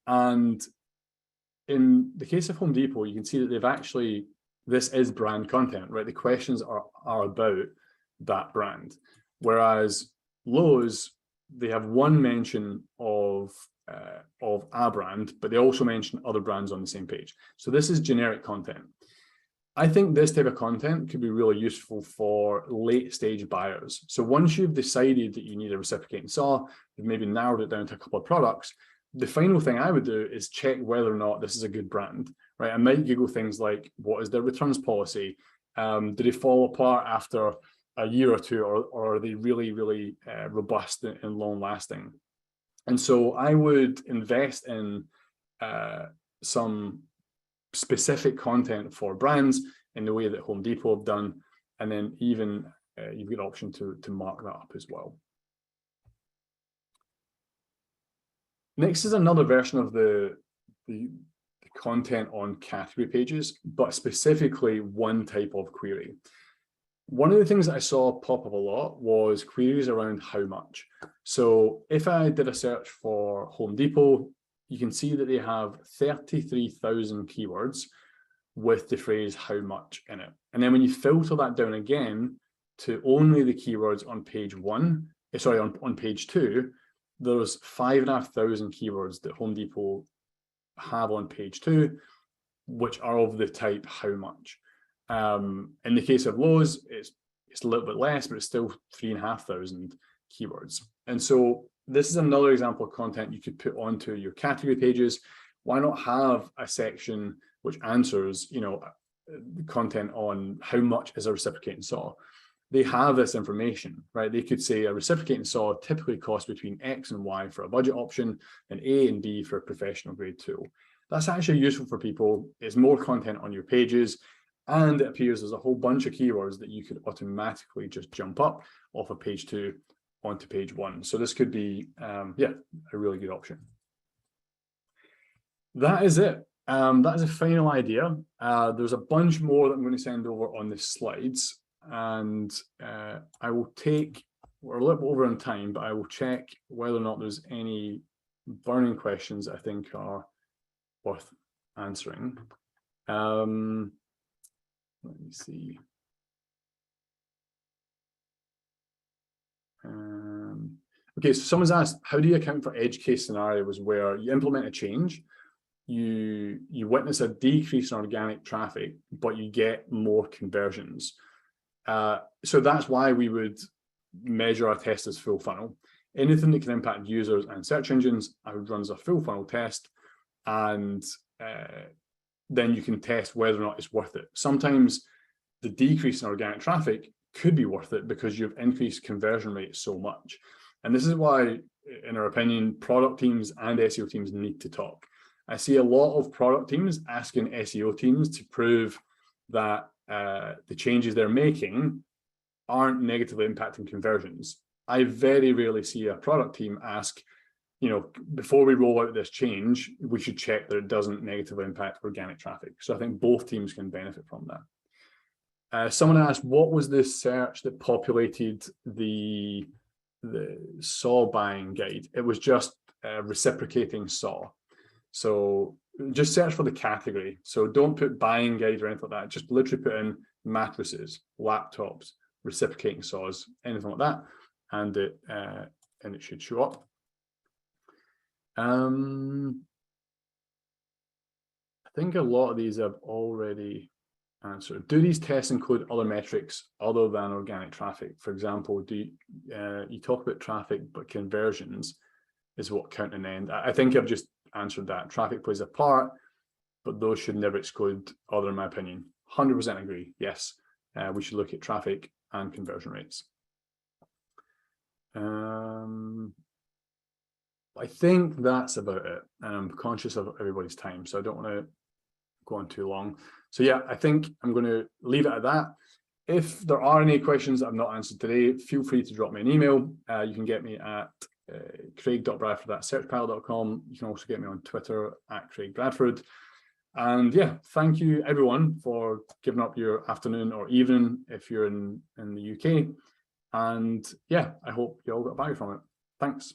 And in the case of Home Depot, you can see that they've actually, this is brand content, right? The questions are about that brand. Whereas Lowe's, they have one mention of a brand, but they also mention other brands on the same page. So this is generic content. I think this type of content could be really useful for late stage buyers. So once you've decided that you need a reciprocating saw, you've maybe narrowed it down to a couple of products, the final thing I would do is check whether or not this is a good brand, right? I might Google things like, what is their returns policy? Do they fall apart after a year or two, or are they really, really robust and long lasting? And so I would invest in some specific content for brands in the way that Home Depot have done, and then even you've got an option to mark that up as well. Next is another version of the content on category pages, but specifically one type of query. One of the things that I saw pop up a lot was queries around how much. So if I did a search for Home Depot, you can see that they have 33,000 keywords with the phrase how much in it. And then when you filter that down again to only the keywords on page on page 2, there's 5,500 keywords that Home Depot have on page 2, which are of the type how much. In the case of Lowe's, it's a little bit less, but it's still 3,500 keywords. And so this is another example of content you could put onto your category pages. Why not have a section which answers, content on how much is a reciprocating saw? They have this information, right? They could say a reciprocating saw typically costs between X and Y for a budget option and A and B for a professional grade tool. That's actually useful for people. It's more content on your pages, and it appears there's a whole bunch of keywords that you could automatically just jump up off of page 2 onto page 1. So this could be, a really good option. That is it. That is a final idea. There's a bunch more that I'm going to send over on the slides, and I will we're a little bit over on time, but I will check whether or not there's any burning questions I think are worth answering. Let me see. Okay, so someone's asked, how do you account for edge case scenarios where you implement a change, you witness a decrease in organic traffic, but you get more conversions? So that's why we would measure our test as full funnel. Anything that can impact users and search engines, I would run as a full funnel test, and then you can test whether or not it's worth it. Sometimes the decrease in organic traffic could be worth it because you've increased conversion rates so much. And this is why, in our opinion, product teams and SEO teams need to talk. I see a lot of product teams asking SEO teams to prove that the changes they're making aren't negatively impacting conversions. I very rarely see a product team ask, you know, before we roll out this change, we should check that it doesn't negatively impact organic traffic. So I think both teams can benefit from that. Someone asked, what was the search that populated the saw buying guide? It was just reciprocating saw. So just search for the category. So don't put buying guide or anything like that. Just literally put in mattresses, laptops, reciprocating saws, anything like that, and it should show up. I think a lot of these I've already answered. Do these tests include other metrics other than organic traffic? For example, do you talk about traffic, but conversions is what count and end? I think I've just answered that. Traffic plays a part, but those should never exclude other, in my opinion. 100% agree. Yes, we should look at traffic and conversion rates. I think that's about it. And I'm conscious of everybody's time, so I don't want to go on too long. So yeah, I think I'm going to leave it at that. If there are any questions that I've not answered today, feel free to drop me an email. You can get me at craig.bradford@searchpile.com. You can also get me on Twitter at Craig Bradford. And yeah, thank you everyone for giving up your afternoon or evening if you're in the UK. And yeah, I hope you all got value from it. Thanks.